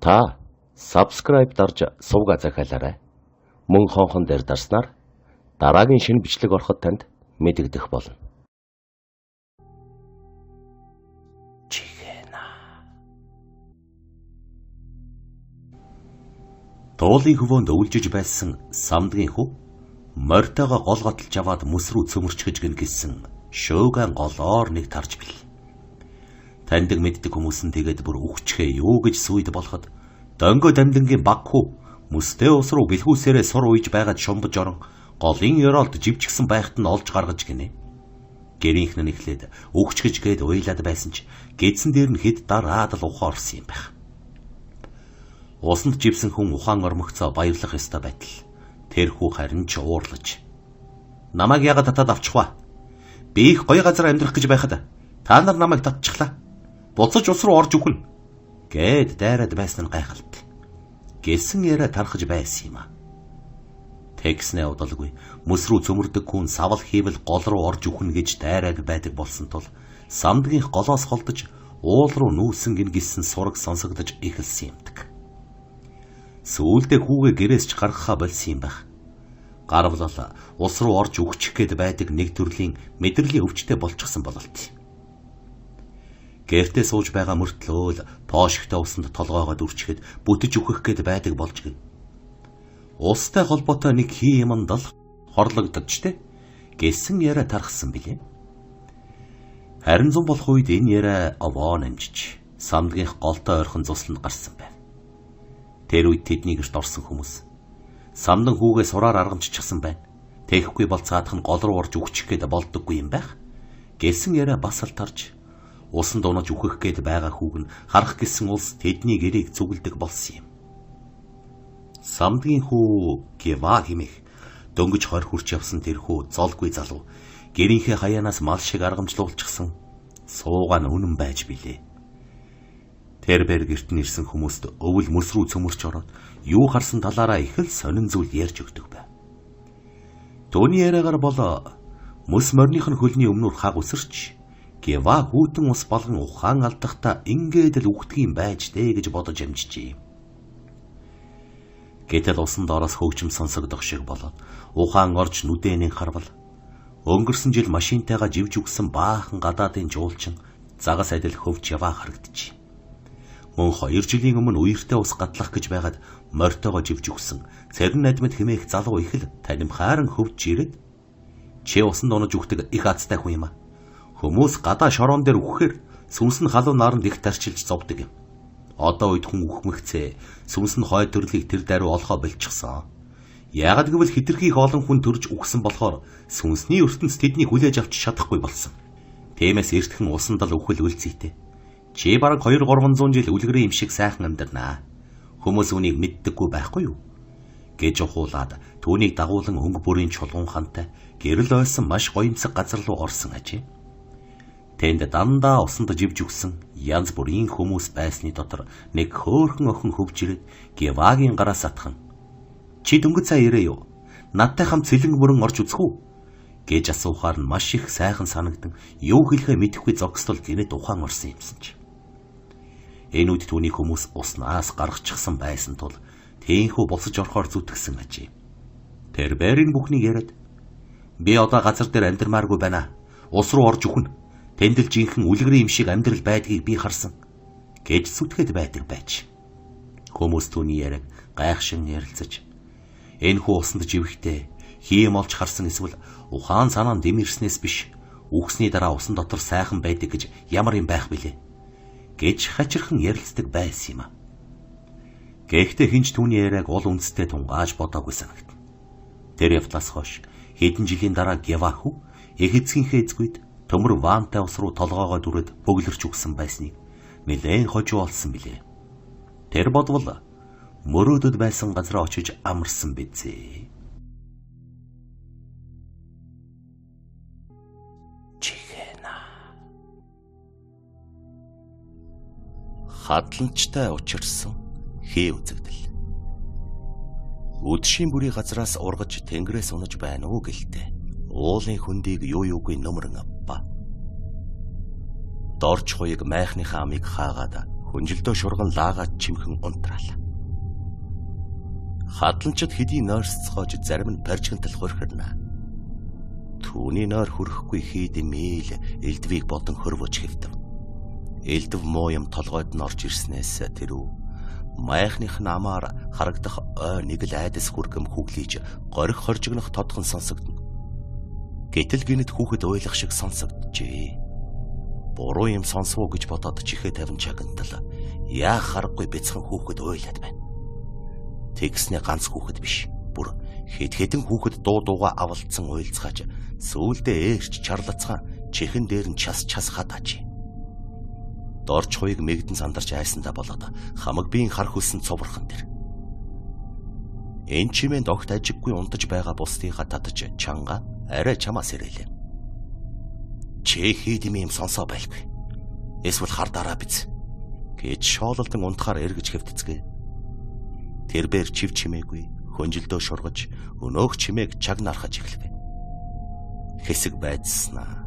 Та subscribe дарж сувга захиалаарай. Мөн хонхон дээр дарснаар дараагийн шинэ бичлэг ороход танд мэдэгдэх болно. Дуулын хөвөөнд өвлжиж байсан самдгийн хүү морьтойгоо гол готолж аваад мөс рүү цөмөрчгөж гин гэсэн шууган голоор нэг тарж бил. Таньдаг мэддэг хүмүүс нь тэгээд бүр үхчихээ юу гэж сүйд болоход дөнгөө дамдингийн баг хүү мөстэй ус руу бэлгүүсээрээ сур уйж байгаад шумбаж орон голын ёроолд живчгсэн байхад нь олж гаргаж гинэ. Гэрийнх нь эхлээд үхчихэж гээд уйлаад байсан ч гэдсэн дээр нь хэд дараад л ухаан орсон юм байх. Усанд живсэн хүн ухаан ормогцоо баярлах ёстой байтал тэр хүү харин ч уурлаж намайг яагаад татаад авчих вэ? Би их гоё газар амьдрах гэж байхад та нар намайг татчихлаа. Буцаж ус руу орж өгнө гэд дайраад байсан нь гайхалтай. Гэлсэн яриа тархаж байсан юм а. Тэгснээ удалгүй мөс рүү цөмөрдөг хүн савал хийвэл гол руу орж өгнө гэж дайраад байдаг болсон тул самдгийнх голоос холдож уул руу нүүсэн гин гисэн сураг сонсогдож эхэлсэн юмдаг. Сүүлдээ хүүгээ гэрээс ч гаргахаа болсон юм байх. Гарвал ус руу орж өгчих гээд байдаг нэг төрлийн мэдрэлийн өвчтэй болчихсон бололт. Гэртээ сууж байгаа мөртлөө л поошигтой усанд толгоогоо дүрчихэд бүтэж өгөх гээд байдаг болж гин. Устай холбоотой нэг хий юмд л хорлогдож тэ гэсэн яриа тархсан билээ. Харин зам болох үед энэ яриа овоо намжиж самдгийнх голтой ойрхон цусланд гарсан байна. Тэр үед тэдний гэрт орсон хүмүүс самдан хүүгээ сураар аргамжчихсан байна. Тэхгүй болцаадах нь гол руу орж өгчих гээд болдоггүй юм байх. Гэсэн яриа бас л тарж усан дунаж үхэх гээд байгаа хүүг нь харах гэсэн улс тэдний гэрийг зүгэлдэг болсон юм. Самдгийн хүү Гева хэмээх дөнгөж хор хурч явсан тэр хүү золгүй залуу гэрийнхээ хаяанаас мал шиг аргамжлуулчихсан суугаан үнэн байж билээ. Тэр бэр гэрт нэрсэн хүмүүст өвөл мөс рүү цөмөрч ороод юу харсан талаараа их л сонин зүйл ярьж өгдөг байв. Төвний яриагаар бол мөс морных нь хөлний өмнөр хаг үсэрч Гева хүүтэн ус болгон ухаан алдахта ингээд л үхтгийм байж дээ гэж бодож амжижээ. Гэтэл усан доороос хөгжим сонсогдох шиг болоод ухаан орж нүдэнийн харвал өнгөрсөн жил машинтайгаа живж өгсөн баахан гадаадын жуулчин загас адил хөвч яваа харагдчих. Мөн 2 жилийн өмнө үертэй ус гатлах гэж байгаад морьтойгоо живж өгсөн царин надмад хэмээх залуу их л танимхааран хөвж ирээд чи усан дунаж өгдөг их азтай хүн юм а. Хүмүүс гадаа шороон дээр үхэхээр сүнс нь халуун наранд их тарчилж зовдөг юм. Одоо үед хүн үхмэгцээ сүнс нь хой төрлийг тэр даруй олохоо болчихсон. Яагад гэвэл хитрхийх олон хүн төрж үхсэн болохоор сүнсний ертөнц тэднийг хүлээж авч чадахгүй болсон. Тиймээс эртхэн усанд л үхэл үлцээтэй. Чи бараг 2-300 жил үлгэрийн юм шиг сайхан амьдрнаа. Хүмүүс үнийг мэддэггүй байхгүй юу? Гэж ухуулаад түүнийг дагуулan өнгө бүрийн чулуун хантай гэрэл ойсон маш гоёмсог газар руу орсон ажээ. Тэнд дандаа усанд живж өгсөн янз бүрийн хүмүүс байсны дотор нэг хөөхөн охин хөвж ирээд Гевагийн гараас атхан чи дөнгөж цаа ирээ юу? Надтай хамт цэлэн мөрөн орж үзэх үү? Гэж асуухаар нь маш их сайхан санагдан юу хэлэхээ мэдэхгүй зогсдол гинэд ухаан орсон юмсан ч. Энэ үед түүний хүмүүс уснаас гаргачихсан байсан тул тээнхүү босож орохоор зүтгэсэн ажээ. Тэр бэрийн бүхнийг яриад би одоо газар дээр амьдрмааргүй байна. Ус руу орж өгнө. Тэндэл жинхэнэ үлгэрийн юм шиг амьдрал байдгийг би харсан гэж зүтгээд байдаг байж. Хүмүүс түүний яриаг гайхшин ярилцаж энэ хүү усанд живэхдээ хийм олж харсан эсвэл ухаан санаа дэмэрснээс биш үхсний дараа усан дотор сайхан байдаг гэж ямар юм байх билээ гэж хачирхан ярилцдаг байсан юм а. Гэхдээ хинч түүний яриаг ол үндэстэй тунгааж бодоогүй санагд. Тэр явдлаас хойш хэдэн жилийн дараа Гева хүү их эцгийнхээ эзгүйд төмөр ваантай ус руу толгоогоо дүрээд бөглөрч өгсөн байсныг нэлээд хожуу олсон билээ. Тэр бодвол мөрөөдөд байсан газараа очиж амарсан бизээ. Хадламжтай учирсан хээ үзэгдэл. Үдшийн бүрийн газраас ургаж тэнгэрээс унаж байна уу гэлтэй. Уулын хөндийг юу юугүй нөмрөн авба. Дорч хуйг майхныхаа амийг хаагаад Хүнжилдөө шурган лаагаад чимхэн унтраалаа. Хадланчид хэдий нойрсцоож зарим нь барьжгантал хорхирна. Түүний нойр хүрэхгүй хийдэмэл элдвийг болон хөрвөж хэвдэв. Элдв муу юм толгойд нь орж ирснээс тэрүү майхных намаар харагдах ой нэг л айдас хүргэм хүглийж горих хоржигнох тодхон сонсогдно. Гэтэл гинэд хүүхэд ойлгох шиг сонсогджээ. Буруу юм сонсвоо гэж бодоод чихээ тавин чагнтал яах харахгүй бяцхан хүүхэд ойлаад байна. Тэгснэ ганц хүүхэд биш. Бүр хэд хэдэн хүүхэд дуу дууга авалцсан уйлцгааж сүүлдээ ээрч чарлацгаан чихэн дээр нь час хатааж. Дорж хуйг мэгдэн сандарч айсандаа болоод хамаг биеийн хар хөлсөн цуврхан тэр. Энэ чимээнд огт ажиггүй унтаж байгаа бусдыгаа татаж чанга арай чамаас ирээлээ. Чи хийдэм юм сонсоо байлгүй. Эсвэл хардаараа биз гэж шоололдон унтахаар эргэж хэвтцгээ. Тэрбээр чив чимээгүй хөнжилдөө шургаж өнөөх чимээг чаг нархаж эхлэв. Хэсэг байцснаа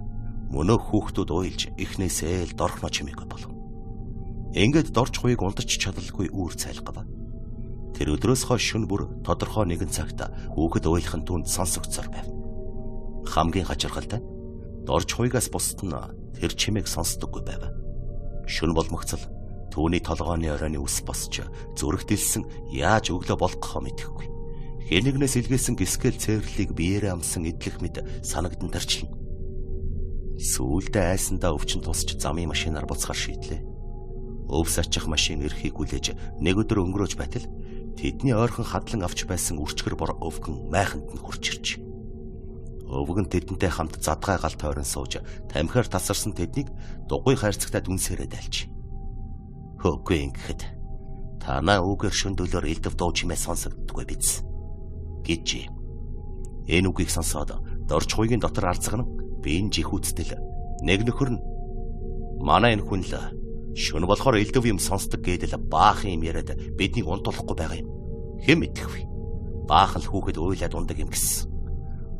мөнөөх хүүхдүүд уйлж эхнээсээ л дорхно чимээгүй болов. Ингээд дорж хуйг унтаж чадалгүй үүр цайлгав. Тэр өдрөөс хойш шөнө бүр тодорхой нэгэн цагт хүүхэд уйлахын түнд сонсогдсоор байв. Хамгийн хачиргалтай дорж хуйгаас бусд нь тэр чимээг сонсдоггүй байв. Шөнө болмогцол түүний толгойн оройны ус босч зүрхтэлсэн яаж өглөө болгохоо мэдэхгүй. Хэнэгнээс илгээсэн гисгэл цэвэрлийг биеэрээ амсан идэх мэд санагдан тарчлаа. Сүүлдээ айсандаа өвчин тусч замын машинаар буцахаар шийдлээ. Өвс ачих машин эрхийг хүлээж нэг өдөр өнгөрөөж байтал тэдний ойрхон хадлан авч байсан үрчгэр бор өвгөн майханд нь хурж ирж. Өвгөн тэдэнтэй хамт задгай гал тойрон сууж тамхиар тасарсан тэднийг дугуй хайрцагтаа дүнсээрээ дайлж. Хөөгүй ингэхэд танаа үгээр шөндөлөөр элдв дуу чимээ сонсогддгүй биз гэж. Энэ үгийг сонсоод дорж хуйгийн дотор арцган биеийн жихүүцтэл нэг нөхөр нь манай энэ хүн л шөнө болохоор элдв юм сонсдог гэдэл баахан юм яриад биднийг унтуулахгүй байгаа юм. Хэн мэдэх вэ? Баахан л хүүхэд уйлаад ундаг юм гэсэн.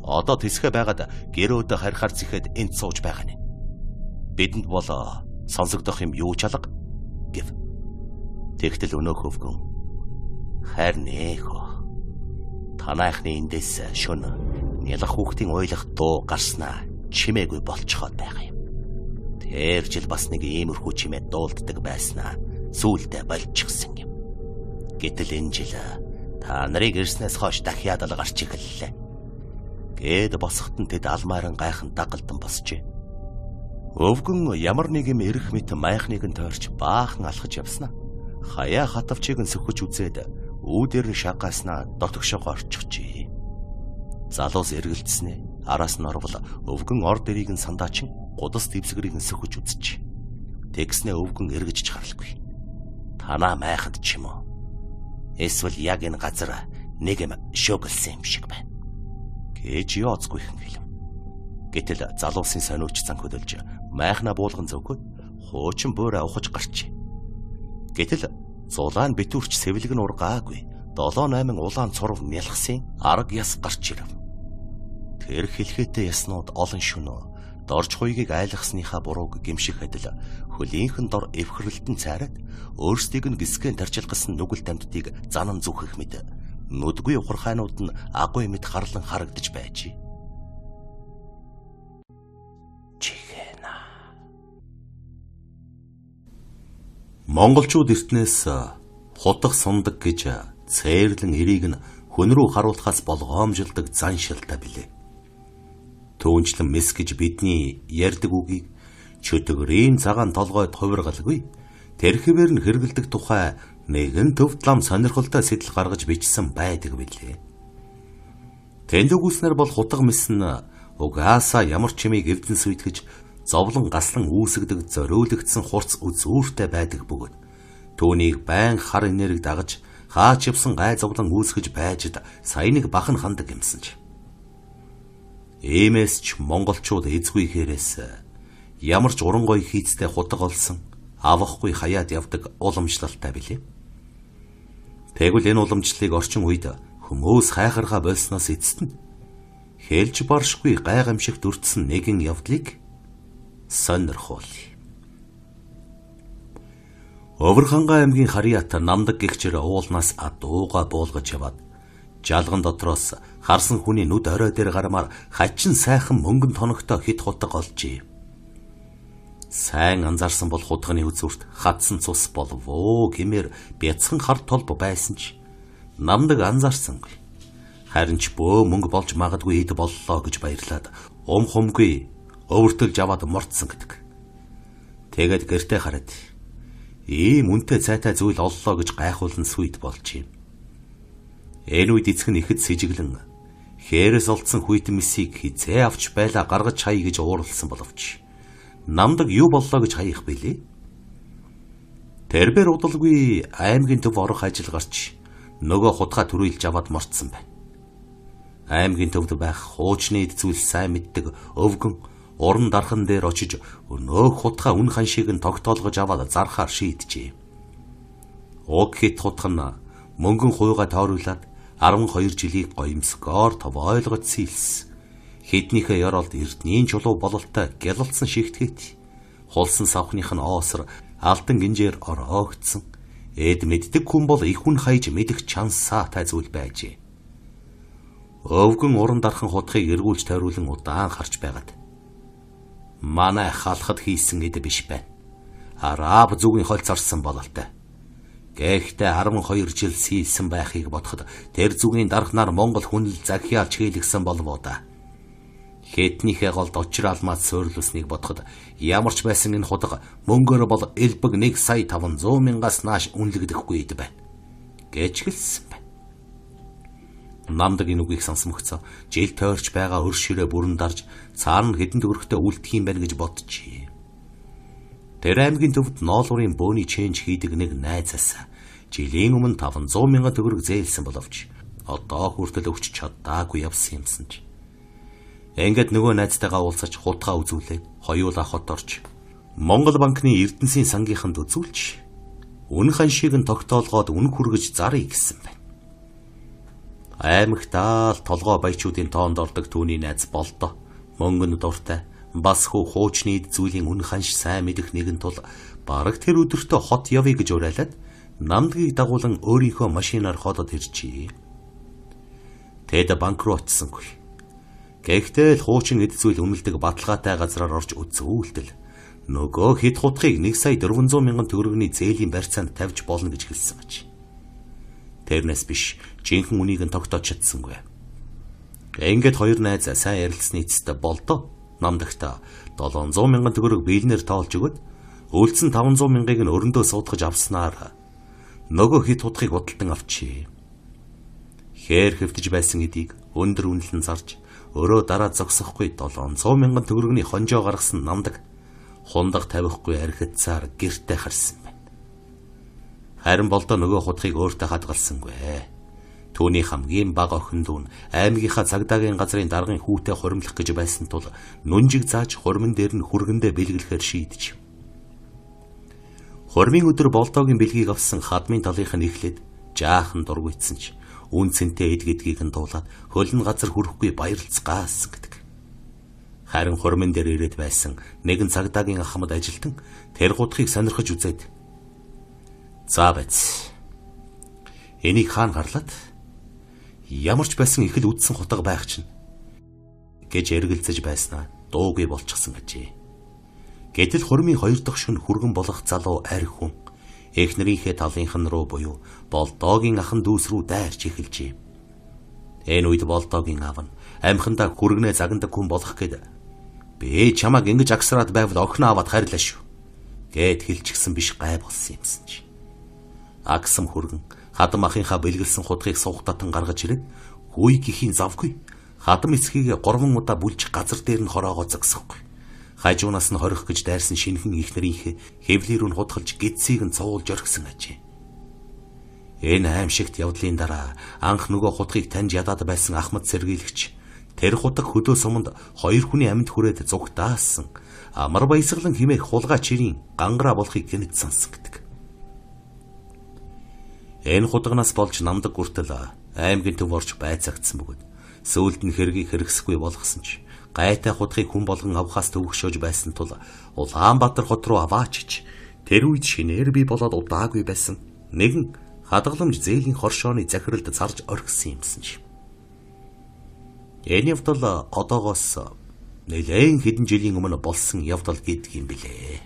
Одоо тэсгэ байгаад гэрөөдө харихаар зихэд энд сууж байгаа нь. Бидэнд бол сонсогдох юм юу ч алга гэв. Тэгтэл өнөөх өвгөн харин эхо танаахны эндээс шөнө нялх хүүхдийн уйлах дуу гарснаа чимээгүй болцоход байгаа юм. Тэр жил бас нэг иймэрхүү чимээ дуулддаг байснаа сүүлдээ болчихсон юм. Гэтэл энэ жил та нарыг ирснээс хойш дахиад л гарч эхэллээ. Гээд босоход нь тэд алмааран гайхан дагалдан босчээ. Өвгөн ямар нэг юм эрэх мэт майхныг нь тойрч баахан алхаж явснаа. Хаяа хатавчийг нь сөхөж үзээд үүдээр нь шагааснаа дотогшоо орчихжээ. Залуус эргэлдснээ. Араас нь орвол өвгөн ор дэрийг нь сандаачин гудас дэвсгэрийг нь сөхөж үзчих. Тэгснээ өвгөн эргэж чаралгүй. Танаа майханд ч юм уу? Эсвэл яг энэ газар нэг юм шөглсөн юм шиг байна. Гэж яоцгүй хэн хэлв. Гэтэл залуусын сониуч цан хөдөлж майхна буулган зөөгөө хуучин буураа ухаж гарчээ. Гэтэл зулаан битүүрч сэвлэг нь ургаагүй 7-8 улаан цурав нялхсан арга яс гарч ирв. Тэр хэлхээтэй яснууд олон шөнөө дорж хуйгийг айлгасныхаа бурууг гимших адил хөлийнхэн дор эвхрэлтэн цайраад өөрсдийг нь гисгэн тарчилгасан нүгэл тамдтыг занан зүхэх мэд нүдгүй ухархайнууд нь агуй мэд харлан харагдаж байж. Чихэна. Монголчууд эртнээс хутах сундаг гэж цээрлэн эрийг нь хүн рүү харуулахаас болгоомжилдаг зан шилтаа билээ. Түүнчлэн мэс гэж бидний ярьдаг үгийг чөтгөрийн цагаан толгойд хувиргалгүй тэрхвээр нь хэрэгэлдэг тухай нэгэн төвд лам сонирхолтой сэтэл гаргаж бичсэн байдаг билээ. Тэнд үгүйснэр бол хутга мэс нь угаасаа ямар чимээг эвдэн сүйтгэж зовлон гаслан үүсгдэг зориулагдсан хурц үзүүртэй байдаг бөгөөд түүнийг байн хар энерги дагаж хаач явсан гай зовлон үүсгэж байжд саяныг бахан хандаг юмсан ч. Иймээс ч монголчууд эзгүй хэрээс ямар ч уран гоё хийцтэй хутга олсон авахгүй хаяад явдаг уламжлалтай билээ. Тэгвэл энэ уламжлалыг орчин үед хүмүүс хайхаргаа болсноос эцэст нь хэлж баршгүй гайхамшигт өртсөн нэгэн явдлыг сонирхуулъя. Овөрхангай аймгийн Харьяат намдаг гэгчээр уулнаас дууга буулгаж яваад жалган дотроос харсан хүний нүд орой дээр гармаар хачин сайхан мөнгөн тоногтой хит хутаг олжээ. Сайн анзаарсан бол хутганы үзүүрт хатсан цус болвоо гэмээр бяцхан хар толб байсан ч намдаг анзаарсангүй. Харин ч бөө мөнгө болж магадгүй ид боллоо гэж баярлаад хумгүй өвөртөлж аваад мордсон гэдэг. Тэгээд гэртээ хараад ийм үнэтэй цайтай зүйл оллоо гэж гайхуулан сүйд болж юм. Энэ үед эцэг нь ихэд сэжиглэн хээрээс олдсон хүйтэн мисийг хизээ авч байлаа гаргаж хай гэж ууралсан боловч намдаг юу боллоо гэж хаях билээ. Тэрбэр удалгүй аймгийн төв орох ажил гарч нөгөө хутгаа төрүүлж аваад мордсон байна. Аймгийн төвд байх хуучны зүйл сайн мэддэг өвгөн уран дархан дээр очиж өнөөх хутгаа үн ханшийг нь тогтоолгож аваад зархаар шийджээ. Уг хит хутга нь мөнгөн хуйгаа тооруулаад 12 жилийг гоёмсгоор товойлгож сийлсэн. Хэднийхээ ёроолд эрдний чулуу бололтой гялалцсан шигтгэт хулсан савхных нь оосор алтан гинжээр ороогдсон. Эд мэддэг хүн бол их хүн хайж мэдэх чансаатай зүйл байжээ. Өвгөн уран дархан хутгийг эргүүлж тойруулан удаан харж байгаад манай халахад хийсэн эд биш байна. Араб зүгийн холц орсон бололтой. Гэхдээ 12 жил сийлсэн байхыг бодоход тэр зүгийн дархнаар Монгол хүн л захиалж хийлгсэн болов да. Хэтнийхээ голд очир алмаас суйрлуулсныг бодоход ямар ч байсан энэ хутга мөнгөөр бол элбэг 1,500,000-аас нааш үнэлэгдэхгүй эд байна. Гэж хэлсэн байна. Намдаг энэ үгийг сонсомогцоо жил тойрч байгаа өр ширээ бүрэн дарж цаана хэдэн төгрөгтэй үлдэх юм байна гэж бодчихъя. Тэр аймгийн төвд ноолуурын бөөний ченж хийдэг нэг найзаас жилийн өмнө 500,000 төгрөг зээлсэн боловч одоо хүртэл өгч чадаагүй явсан юмсан ч. Ингээд нөгөө найзтайгаа уулзаж хутгаа үзүүлээд хоёулаа хот орж Монгол банкны Эрдэнэсийн сангийнханд үзүүлж үн ханшийг нь тогтоолгоод үн хүргэж зарыг гэсэн байна. Аймагтаа л толгой баячуудын тоонд ордог түүний найз болдоо. Мөнгөнд дуртай, бас хуучны зүйлийн үн ханш сайн мэдэх нэгэн тул бараг тэр өдөртөө хот явъя гэж уриалаад намдгийг дагуулan өөрийнхөө машинаар ходод иржээ. Тэд банкротсонгүй. Гэхдээ л хуучин эд зүйл үнэлдэг баталгаатай газраар орж үзүүлтэл нөгөө хэд хутгийг 1,400,000 төгрөгийн зээлийн барьцаанд тавьж болно гэж хэлсэн аж. Тэрнээс биш жинхэнэ үнийг нь тогтоож чадсангүй. Ингээд хоёр найз сайн ярилцсны эцэст болдоо намдагта 700,000 төгрөг биелнээр тоолж өгöd үлдсэн 500,000-ыг нь өрөндөө суудгаж авснаар нөгөө хэд хутгийг худалдан авчээ. Хээр хэвтэж байсан эдийг өндөр үнэлэн зарж өрөө дараа зогсохгүй 700,000 төгрөгийн хонжоо гаргасан намдаг хундаг тавихгүй архицаар гэртээ харсан байна. Харин болдоо нөгөө хутгийг өөртөө хадгалсангүй. Түүний хамгийн бага охин дүүн аймгийнхаа цагдаагийн газрын даргын хүүтэй хуримлах гэж байсан тул нүнжиг зааж хурмын дээр нь хүргэндээ бэлгэлэхээр шийдэж. Хурмын өдөр болдоогийн бэлгийг авсан хадмын талынх нь ихлээд жаахан дургуйцсан ч үн цэнтэй эд гэдгийг нь дуулаад хөлн газар хүрэхгүй баярлцгаасан гэдэг. Харин хурмын дээр ирээд байсан нэгэн цагдаагийн ахмад ажилтан тэр гудхыг сонирхож үзээд "За байц. Энийг хаана гарлаад ямар ч байсан их л үдсэн хутга байх чинь" гэж эргэлзэж байснаа дуугүй болчихсон гэжээ. Гэтэл хурмын хоёр дахь шөнө хүргэн болох залуу арх хүн эхнэрийнхээ талынхан руу буюу болдоогийн ахан дүүс рүү дайрч эхэлжээ. Энэ үед болдоогийн аав нь амхандаа хүргэнэ загнадаг хүн болох гээд "Би чамайг ингэж агсраад байвал охин аваад харилаа шүү" гэд хэлчихсэн биш гай болсон юмсан чи. Агсам хүргэн хадам ахынхаа бэлгэлсэн хутгийг суугтатан гаргаж ирээд хүй гэхийн завгүй хадам эцгийг 3 удаа бүлж газар дээр нь хороогоо зогсохгүй. Хажуунаас нь хорих гэж дайрсан шинхэн ихнэрийнхээ хэвлэр нь хутгалж гидсийг нь цуулж орхисон ажээ. Энэ аимшигт явдлын дараа анх нөгөө хутгийг таньж ядаад байсан Ахмад сэргийлэгч тэр хутаг хөдөө суманд хоёр хүний амьд хүрээд зугтаасан амар баясгалан химээх хулгай чирийн гангараа болохыг гэнэт сонсон гэдэг. Энэ хутагнаас болж намдаг хүртэл аймгийн төв орж байцаагдсан бөгөөд сөүлд нь хэргийг хэрэгсэхгүй болгосон ч гайтай хутгийг хүн болгон авахаас төвөгшөөж байсан тул Улаанбаатар хот руу аваачиж Тэр үед шинээр би болоод удаагүй байсан нэгэн хадгаламж зээлийн хоршооны захиралд зарж орхисон юмсан ч. Энэ явдал одоогоос нэлээд хэдэн жилийн өмнө болсон явдал гэдэг юм билээ.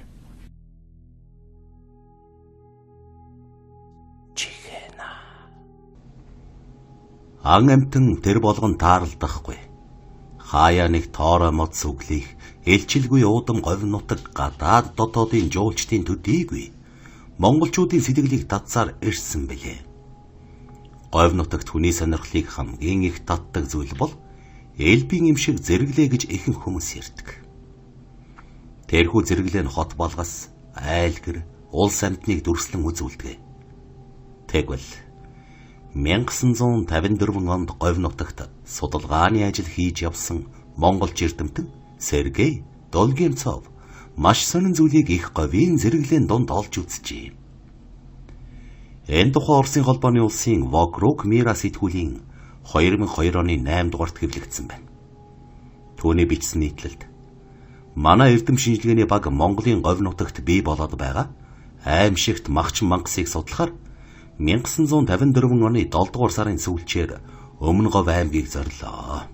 Чихэна. Ан амтэн тэр болгон тааралдахгүй. Хаяа нэг тоорой мод сүглих, элчилгүй уудам говь нутаг гадаад дотоодын жуулчдын төдийгүй монголчуудын сэтгэлийг татсаар ирсэн билээ. Говь нутагт хүний сонирхлыг хамгийн их татдаг зүйл бол элбийн юм шиг зэрэглээ гэж ихэнх хүмүүс ярьдаг. Тэрхүү зэрэглээ нь хот болгоос айлгэр улс амьтныг дүрслэн үзүүлдэг. Тэгвэл 1954 онд говь нутагт судалгааны ажил хийж явсан монгол эрдэмтэн Сергей Долгемцов маш сонин зүйлийг их говийн зэрэглээн донд олж үзжээ. Энэ тухай Оросын холбооны улсын Вокруг Мира сэтгүүлийн 2002 оны 8 дугаарт хэвлэгдсэн байна. Түүний бичсэн нийтлэлд манай эрдэм шинжилгээний баг Монголын говь нутагт бий болоод байгаа аимшигт Махчин мангасыг судлахаар 1954 оны 7 дугаар сарын сүүлчээр Өмнө Говь аймгийг зорлоо.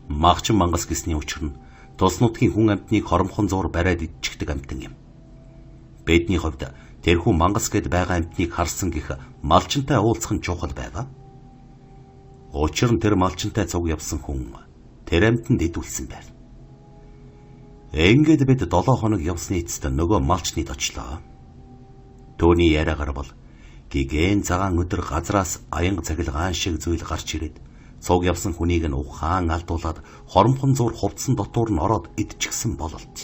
Махчин мангас гэсний учир нь тус нутгийн хүн амьтныг хоромхон зуур бариад идчихдэг амьтан юм. Бидний хувьд тэрхүү мангас гэд байгаа амьтныг харсан гэх малчинтай уулзах нь чухал байгаа. Учир нь тэр малчинтай цуг явсан хүн тэр амьтанд идүүлсэн байна. Ингээд бид 7 хоног явсны эцэст нөгөө малчныг очлоо. Төвний яриагаар бол гигэн цагаан өдөр газраас аянга цахилгаан шиг зүйл гарч ирээд цуг явсан хүнийг нь ухаан алдуулаад хоромхон зуур хувцсан дотуур нь ороод идчихсэн бололт.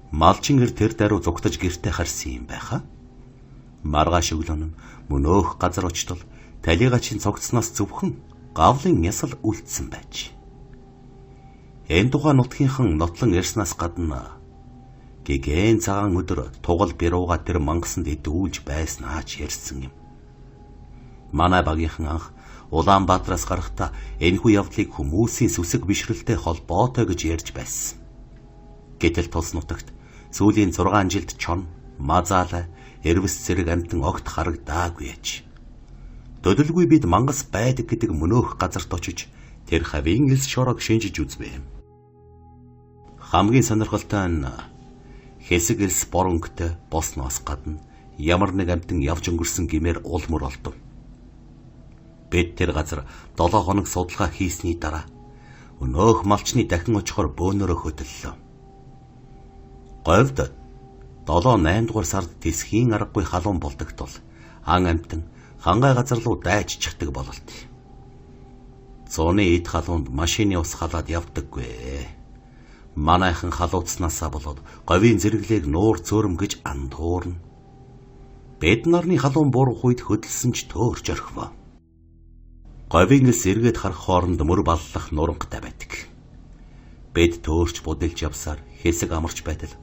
Малчин тэр даруй зугтаж гэртээ харсан юм байхаа. Маргааш өглөө нь мөнөөх газар очтол талигачийн цогцсноос зөвхөн гавлын ясал үлдсэн байж. Энэ тухайн нутгийнхан нотлон ярьснаас гадна гигэн цагаан өдөр тугал бирууга тэр мангасанд идүүлж байснаа ч ярьсан юм. Манай багийнхан анх Улаанбаатараас гарахдаа энэхүү явдлыг хүмүүсийн сүсэг бишрэлтэй холбоотой гэж ярьж байсан. Гэтэл тус нутагт сүүлийн 6 жилд чон, мазаалай, эрвэс зэрэг амтан огт харагдаагүй аж. Төдөлгүй бид мангас байдаг гэдэг мөнөөх газарт очиж тэр хавийн элс шорог шинжиж үзвэ. Хамгийн сонирхолтой нь хэсэг элс боронгтой босноос гадна ямар нэг амтан явж өнгөрсөн гэмээр улмөр олдов. Бид тэр газар 7 хоног судалгаа хийсний дараа өнөөх малчны дахин очихоор бөөнөрөө хөдлөлөө. Говьд 7-8 дугаар сард тэсхийн аргагүй халуун болдогт бол ан амтан хангай газар руу дайж чихдэг бололт. Зууны эд халуунд машины ус халаад явдаггүй. Манайхан халууцнаасаа болоод говийн зэрэглээг нуур цөөрөм гэж андуурна. Бид нарны халуун буурах үед хөдөлсөн ч төөрж орхив. Говийн элс эргээд харах хооронд мөр баллах нурангатай байдаг. Бид төөрч будилж явсаар хэсэг амарч байтал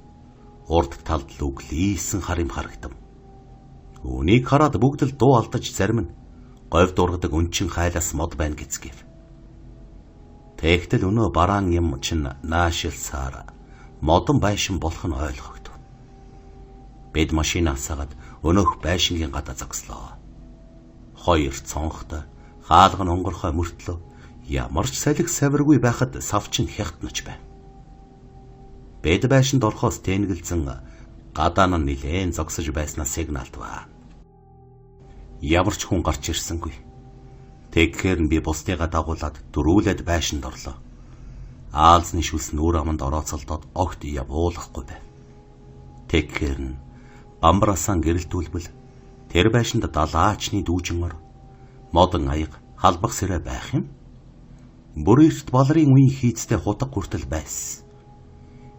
урд талд л өглийсэн хар юм харагдав. Үүнийг хараад бүгд л дуу алдаж зарим нь говь дургадаг өнчин хайлаас мод байна гэцгээв. Тэгтэл өнөө бараан юм чинь наашилсаар модон байшин болох нь ойлгогдов. Бид машинаас сагаад өнөөх байшингийн гадаа зогслоо. Хоёр цонхтой хаалга нь онгорхой мөртлөө ямар ч салхи савиргүй байхад савчин хягтнаж байна. Бид байшинд орохоос тэнгэлзэн гадаа нь нилээн зогсож байснаа сигналдваа. Ямар ч хүн гарч ирсэнгүй. Тэгэхээр би бусдыгаа дагуулад дөрүүлээд байшинд орлоо. Аалзны шүлс нүүр аманд орооцолдоод огт явуулахгүй байв. Тэгэхээр бамбарасан гэрэлтүүлбэл тэр байшинд далаачны дүүжин ор модон аяг халбах сэрэ байх юм. Бүр эрт балрын үеийн хийцтэй хутаг хүртэл байсан.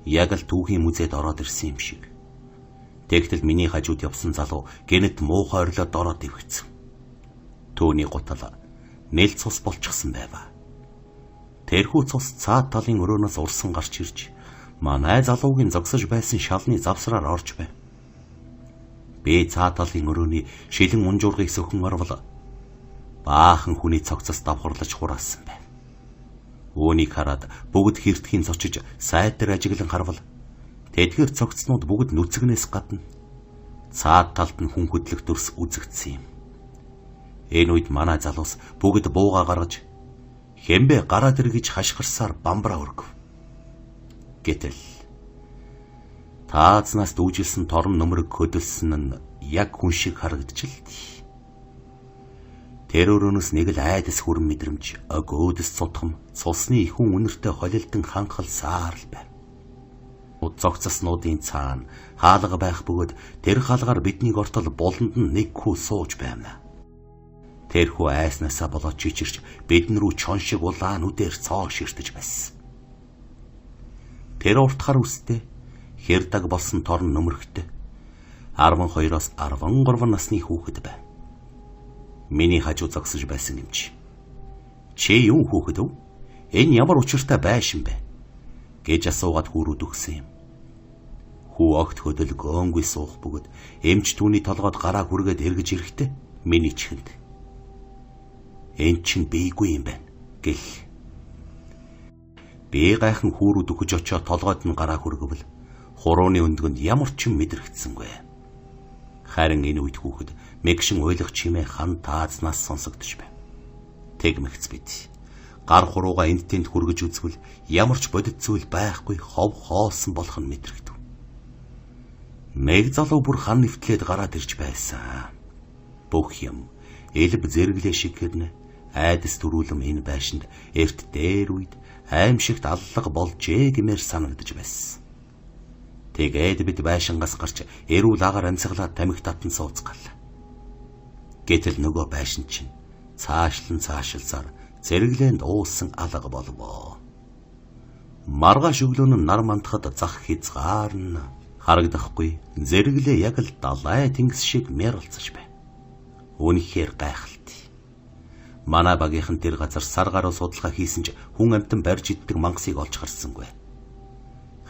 Яг л түүхийн музейд ороод ирсэн юм шиг. Тэгтэл миний хажууд явсан залуу гэнэт муухай орлоод ороод ивгэцэн. Төвний гутал нэл цус болчихсон байва. Тэрхүү цус цаад талын өрөөнөөс урсан гарч ирж манай залуугийн зогсож байсан шалны завсраар орж байв. Би цаад талын өрөөний шилэн унжуургыг сөхөн орвол баахан хүний цогцос давхарлаж хураасан байв. Үүнийг хараад бүгд хэртгэхийн зочиж сайд дээр ажиглан харвал Тэдгээр цогцнууд бүгд нүцгнээс гадна цаад талд нь хүн хөдлөх дүрс үзэгдсэн юм. Энэ үед манай залуус бүгд бууга гаргаж хэмбэ гараад ир гэж хашгирсаар бамбраа өргөв. Гэтэл таазнаас дүүжилсэн торон нөмрөг хөдөлсөн нь яг хүн шиг харагдчихлээ. Тэр өрөөнөөс нэг л айдас хүрэн мэдрэмж, өгөөдөс цутгам, цусны ихүн үнэртэй холилдон ханхал саар л байв. Зогцоснуудын цаана хаалга байх бөгөөд тэр хаалгаар бидний ортол болонд нь нэг хүү сууж байна. Тэр хүү айснасаа болоод чичирч бидэн рүү чон шиг улаан үдээр цоо ширтэж байсан. Тэр уртхар үстэй хэрдэг болсон торн нөмрөгтэй 12-оос 13 насны хүүхэд байв. Миний хажуу зогсож байсан юм чи. Чи юу хүүхэд вэ? Энэ ямар учиртай байшин бэ? Гэж асуугаад хүүрүүд өгсөн юм. Хүү огт хөдөл гөөнгүй суух бөгөөд эмч түүний толгойд гараа хүргээд эргэж ирэхдээ миний чихэнд энэ чинь бийгүй юм байна гэл. Би гайхан хүүрүүд өгөж очоод толгойд нь гараа хүргэвэл хурууны өндгөнд ямар ч юм мэдрэгдсэнгүй. Харин энэ үед хүүхэд мэгшин уйлах чимээ хан таазнаас сонсогдож байв. Тэгмэгц бид гар хурууга энд тэнд хүргэж үзвэл ямар ч бодит зүйл байхгүй хов хоосон болох нь мэдрэгдэв. Мэг залуу бүр хан нэвтлээд гараад ирж байсан. Бүх юм элб зэрэглээ шиг гэрнэ айдас төрүүлэм энэ байшинд эрт дээр үед аимшигт аллага болжээ гэмээр санагдаж байсан. Тэгээд бид байшингаас гарч эрүүл агаар амьсгалаад тамхи татан сууцгаалаа. Гэтэл нөгөө байшин чинь цаашилсаар зэрэглээнд уусан алга болвоо. Маргааш өглөө нь нар мандахад зах хязгаарна харагдахгүй зэрэглээ яг л далай тэнгис шиг мэрэлцэж байв. Үнэхээр гайхалтай. Манай багийнхан тэр газар сар гаруй судалгаа хийсэн ч хүн амтан барьж иддэг мангасыг олж харсангүй.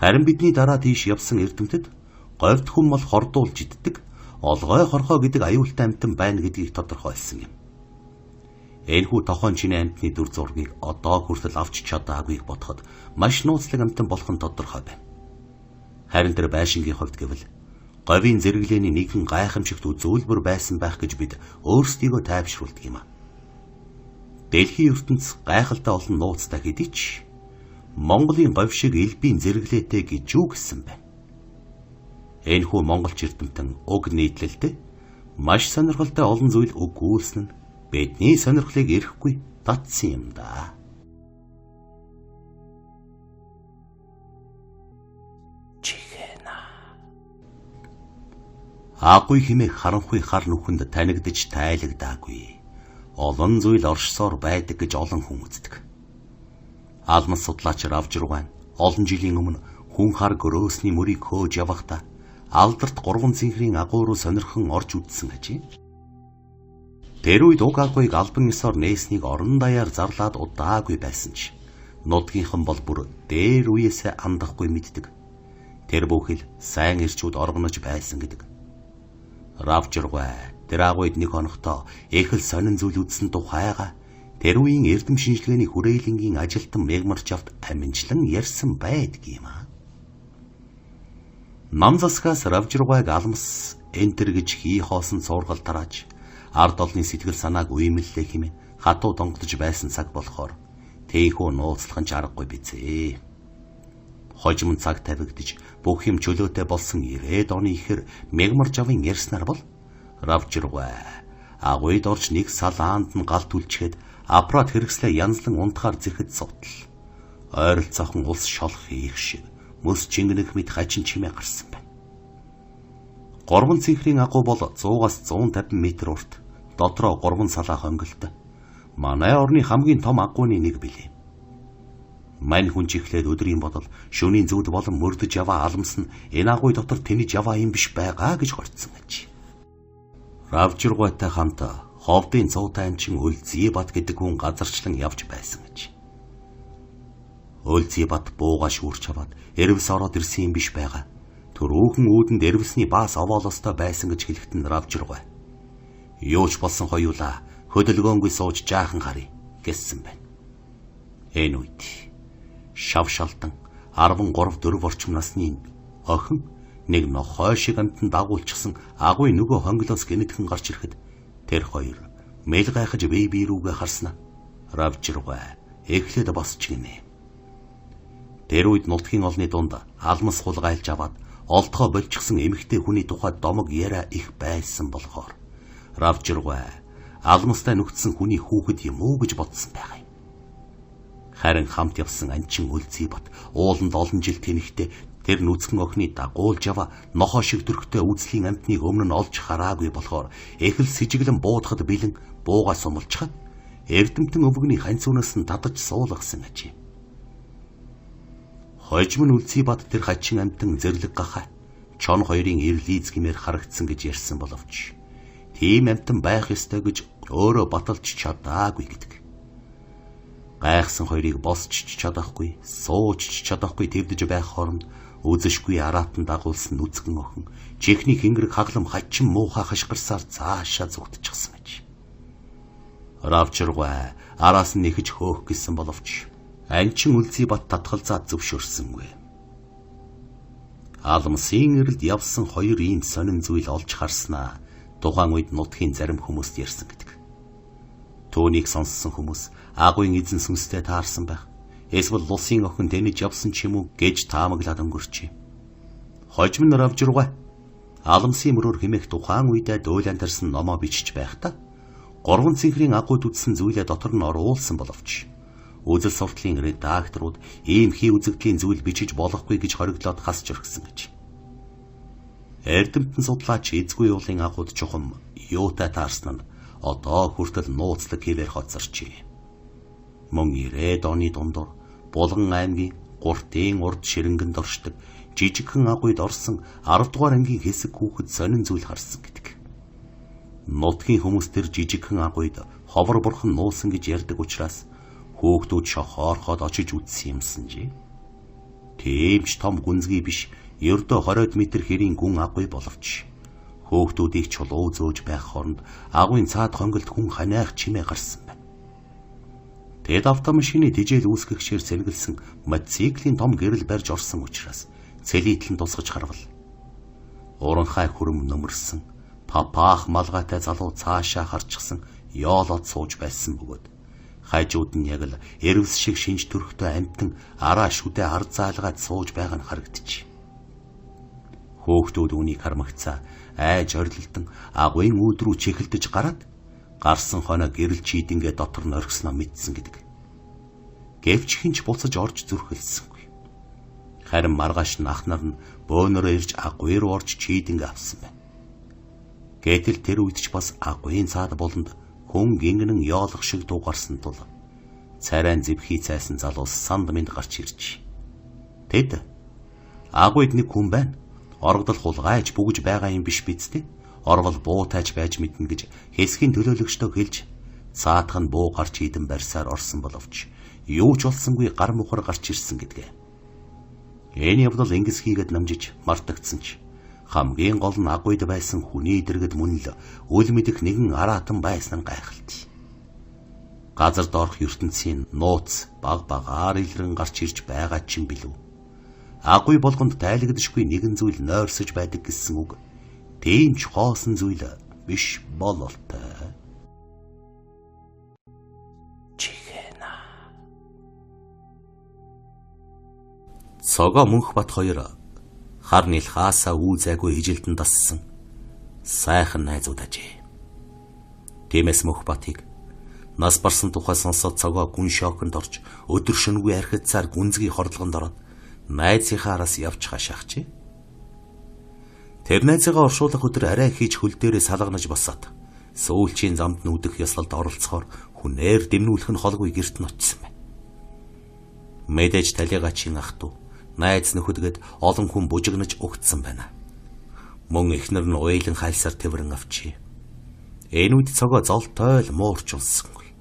Харин бидний дараа тийш явсан эрдэмтэд говьд хүн мал хордуулж иддэг олгой хорхоо гэдэг аюултай амтан байна гэдгийг тодорхойлсон юм. Энэхүү тохон чиний амтны дүр зургийг одоо хүртэл авч чадаагүйг бодоход маш нууцлаг амтан болох нь тодорхой байна. Харин тэр байшингийн хувьд гэвэл говийн зэрэглээний нэгэн гайхамшигт үзүүлбэр байсан байх гэж бид өөрсдийгөө тайвшруулдаг юм а. Дэлхийн ертөнц гайхалтай олон нууцтай хэдий ч Монголын говь шиг элбийн зэрэглээтэй гэж юу гэсэн байна. Энэхүү монголч эрдэмтэн уг нийтлэлтэй маш сонирхолтой олон зүйл өгүүлсэн нь бидний сонирхлыг эрэхгүй татсан юм да. Чихэна. Аагүй хэмээх харанхуй хар нүхэнд танигдж тайлагдаагүй. Олон зүйл оршсоор байдаг гэж олон хүн үздэг. Алмас судлаач Равжруган олон жилийн өмнө хүн хар гөрөөсний мөрийг хөөж явахдаа алдарт 3 цэнхрийн агуу руу сонирхон орж үзсэн ажээ. Тэр үед уг агуйг албан ёсоор нээснийг орон даяар зарлаад удаагүй байсан ч нутгийнхан бол бүр дээр үеэсээ андахгүй мэддэг. Тэр бүхэл сайн ирчүүд оргонож байсан гэдэг. Равжруган тэр агуйд нэг хоногтоо их л сонин зүйл үзсэн тухайга тэр үеийн эрдэм шинжилгээний хүрээлэнгийн ажилтан мегмарч авт аминчлан ярьсан байдаг юм а. Нам засгаас Равжругайг алмас энтер гэж хий хоосон цуургал тарааж ард олны сэтгэл санааг уймэллээ хэмээн хатуу донгодж байсан цаг болохоор тэйхүү нууцлах нь аргагүй бизээ. Хожим цаг тавигдж бүх юм чөлөөтэй болсон 90-ад оны ихэр мегмарч авын ярьснаар бол Равжругай агуйд орж нэг салаанд нь гал түлчгээд аппарат хэрэгслээ янзлан унтахаар зэхэд сутал. Ойролцоохон улс шолох их шиг мөс чингэнэх мэт хачин чимээ гарсан байна. 3 цэнхрийн агуу бол 100-аас 150 м урт, дотроо 3 салаа хонголтой. Манай орны хамгийн том агууны нэг билээ. Мань хүн чихлээд өдрийн бодол шөнийн зүуд болон мөрдөж яваа алмас нь энэ агуй дотор тэнэж яваа юм биш байгаа гэж горцсон аж. Равжругайтай хамт ховдын цуутай амчин Өлзийбат гэдэг хүн газарчлан явж байсан гэж. Өлзийбат бууга шүүрч аваад эрвс ороод ирсэн юм биш байгаа. Төрөөхөн үүдэнд эрвсний баас овоолостой байсан гэж хэлэхэд нь Равжругай. Юу ч болсон хоёулаа хөдөлгөөнгүй сууж жаахан харъя гэсэн байна. Энэ үед шавшалтан 13-4 орчим насны Охин нэг нохой шиг амтан дагуулчихсан агуй нөгөө хонглоос гинэтхэн гарч ирэхэд тэр хоёр мэл гайхаж бие рүүгээ харснаа. Равжиргаа эхлээд босч гинэ. Тэр үед нутгийн олны дунд алмас хулгайлж аваад олдгоо болчихсон эмэгтэй хүний тухайд домог яриа их байсан болохоор Равжиргаа алмастай нүгдсэн хүний хүүхэд юм уу гэж бодсон байгаа юм. Харин хамт явсан анчин Үлзий бат ууланд олон жил тэнэгтээ тэр нүцгэн охины дагуулж ава нохоо шиг төрхтэй үзлийн амтныг өмнө нь олж хараагүй болохоор эхэл сэжиглэн буудахад бэлэн буугаа сумалчхад эрдэмтэн өвгөний ханцуунаас нь татаж суулгасан ажээ. Хожим нь Үлзий бат тэр хачин амтан зэрлэг гахаа чон хоёрын ирлиз гэмээр харагдсан гэж ярьсан боловч тийм амтан байх ёстой гэж өөрөө баталж чадаагүй гэдэг. Гайхсан хоёрыг босч чадахгүй, сууж чадахгүй твдэж байх хооронд үзэшгүй араатан дагуулсан нүцгэн охин чихний хингэрэг хаглам хачин муухай хашгирсаар цаашаа зүгтчихсан гэж. Равжиргаа араас нь нэхэж хөөх гэсэн боловч анчин Үлзий бат татгалзаад зөвшөөрсөнгүй. Алмсын эрэлд явсан хоёр ийм сонин зүйл олж харснаа тухайн үед нутгийн зарим хүмүүст ярьсан гэдэг. Түүнийг сонссон хүмүүс агуйн эзэн сүнстэй таарсан байх. Эсвэл лусын охин тэнэж явсан ч юм уу гэж таамаглаад өнгөрчээ. Хожим нь Равжиргаа Алмсын мөрөөр хэмээх тухайн үедээ дуйлан тарсан номоо бичиж байхдаа 3 цэнхрийн агуйд үтсэн зүйлээ дотор нь оруулсан боловч үзэл суртлын редакторууд ийм хий үзэгдлийн зүйл бичиж болохгүй гэж хориглоод хасч өргсөн гэж. Эрдэмтэн судлаач эзгүй уулын агууд чухам юутай таарсан нь одоо хүртэл нууцлаг хэвээр хоцорчээ. Мөн 90-ад оны дундор Булган аймгийн Гуртын урд ширэнгэн доршдог жижигхэн агуйд орсон 10 дугаар ангийн хэсэг хүүхэд сонин зүйл харсан гэдэг. Нутгийн хүмүүс тэр жижигхэн агуйд ховор бурхан нуусан гэж ярьдаг учраас хүүхдүүд шохоорхоод очиж үзсэн юмсан жи. Тэмч том гүнзгий биш, ердөө 20 м хэрийн гүн агуй боловч хүүхдүүдийг чулуу зөөж байх хооронд агуйн цаад хонголд хүн ханиах чимээ гарсан байна. Тэд автомашины тижэл үүсгэгчээр сэргэлсэн мотоциклийн том гэрэл барьж орсон учраас цэлийтлэн тусгаж харвал уранхай хүрм нөмөрсөн папаах малгайтай залуу цаашаа харчихсан ёолоод сууж байсан бөгөөд хажууд нь яг л эрвс шиг шинж төрхтэй амтан араа шүдэ ар заалгаад сууж байгаа нь харагдчих. Хөөхтүүд үнийг хармагцаа айж орилтон агуйн үүд рүү чихэлдэж гараад гарсан хоноо гэрэл чийдингээ дотор нь оргисноо мэдсэн гэдэг. Гэвч хинч буцаж орж зүрхэлсэнгүй. Харин маргааш нь ах нар нь бөөнөрөө ирж агуй руу орж чийдингээ авсан байна. Гэтэл тэр үед ч бас агуйн цаад болонд хүн гингэн ёолох шиг дуу гарсан тул царайн зэвхий цайсан залуус санд минь гарч ирж. Тэд агуйд нэг хүн байна. Оргодол хулгайж бүгж байгаа юм биш бидтэй. Оргол буу тайж байж мэднэ гэж хэсгийн төлөөлөгчдөө хэлж цаатах нь буу гарч идэн барьсаар орсон боловч юу ч болсонгүй гар мухар гарч ирсэн гэдгээ. Энэ явдал ингэс хийгээд намжиж мартагдсан ч хамгийн гол нь агуйд байсан хүний дэргэд мөн л үл мэдэх нэгэн араатан байсан нь гайхалтай. Газар доорх ертөнцийн нууц баг багаар илрэн гарч ирж байгаа ч юм билүү. Агуй болгонд тайлагдшгүй нэгэн зүйл нойрсож байдаг гэсэн үг. Тийм ч хоосон зүйл биш бололтой. Чихэна. Цогоо Мөнхбат хоёр хар нил хаасаа үүзээгүй ижилдэн дассан сайхан найзууд ажээ. Тиймээс Мөнхбатыг нас барсан тухай сонсоод цогоо гүн шоконд орж өдөр шөнөгүй архицаар гүнзгий хордлогонд ороод найзынхаа араас явж хашаахчээ. Тэр найзыгаа оршуулах өдөр арай хийж хөл дээрээ салганаж босоод сүүлчийн замд нүүдэх ёслолд оролцохоор хүнээр дэмнүүлэх нь холгүй гэрт нь очсон байна. Мэдээж талигачийн ах トゥ найз нөхөдгээд олон хүн бужигнаж өгцсөн байна. Мөн эхнэр нь уйлан хайлсаар тэрвэрэн авчээ. Энэ үед цогоо золтой л муурч унссангүй.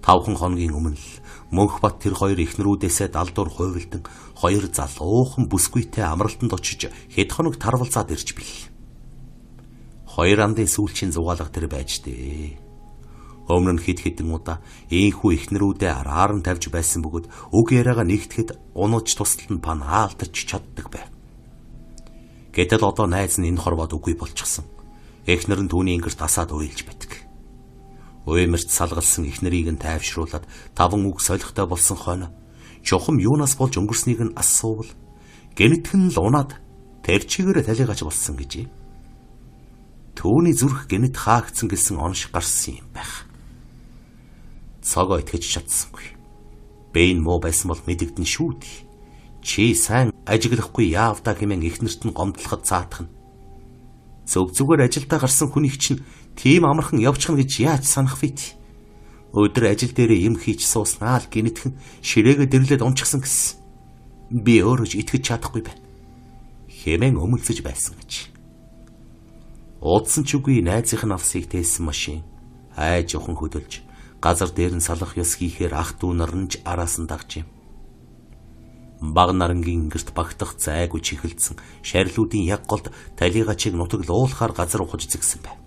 5 хоногийн өмнө л Мөнхбат тэр хоёр эхнэрүүдээсээ далдуур хуйвилдан хоёр залуухан бүсгүйтэй амралтанд очиж хэд хоног тарвалзаад ирж бил. Хоёр андын сүүлчийн зугаалга тэр байж дээ. Өмнө нь хэд хэдэн удаа ийхүү эхнэрүүдээ араар нь тавьж байсан бөгөөд үг яриагаа нэгтгэхэд унууч тусалд нь панаалтаж чаддаг байв. Гэтэл одоо найз нь энэ хорвоод үгүй болчихсон. Эхнэр нь түүний ингэрт асаад уйлж байдаг. Уймарт салгалсан эхнэрийг нь тайвшруулад таван үг солихтой болсон хойно чухам юунаас болж өнгөрснийг нь асуувал гэнэтхэн л унаад тэр чигээр талигач болсон гэж. Түүний зүрх гэнэт хаагдсан гэсэн онш гарсан юм байх. Цогоо итгэж чадсангүй. Бэйн муу байсан бол мэдэгдэн шүү дээ. Чи сайн ажиглахгүй яавдаа хэмээн эхнэрт нь гомдлоход цаатах нь. Зөв зүгээр ажилдаа гарсан хүнийг чинь тийм амархан явчихна гэж яаж санах вít. Өдөр ажил дээрээ юм хийж сууснаа л гинэтхэн ширээгээ дэрлээд унчихсан гэсэн. Би өөрөө итгэж чадахгүй байна. Хэмээн өмөлцөж байсан гэж. Уудсан ч үгүй найзынх нь авсыг тээсэн машин айж ухан хөдөлж газар дээр нь салах ёс хийхээр ах дүү нар нь ч араас нь дагж юм. Баг нарангийн гэрт багтах зайгүй чихэлдсэн шарилуудын яг голд талигачиг нутаг луулахаар газар ухаж зэгсэн байв.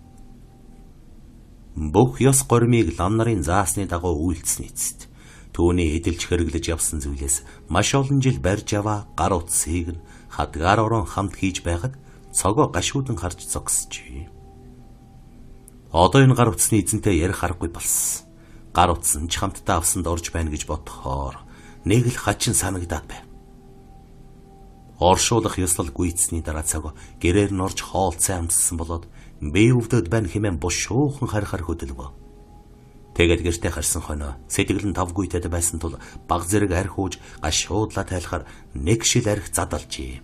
Бүх ёс гормыг лам нарын заасны дагуу үйлдсэн эцэст түүний эдэлж хэрэглэж явсан зүйлээс маш олон жил барьж аваа гар утсыг нь хадгаар орон хамт хийж байхад цогоо гашуудан харж зогсжээ. Одоо энэ гар утсны эзэнтэй ярих аргагүй болсон. Гар утас нь ч хамтдаа авсанд орж байна гэж бодохоор нэг л хачин санагдаад байв. Оршуулах ёслол гүйцсний дараа цогоо гэрээр нь орж хоолцоо амтсан болоод бие өвдөд байна хэмээн бушуухан харихаар хөдөлгөө. Тэгээд гэртээ харсан хойно сэтгэл нь тавгүйтэд байсан тул баг зэрэг арх ууж гашуудлаа тайлахаар нэг шил арх задалжээ.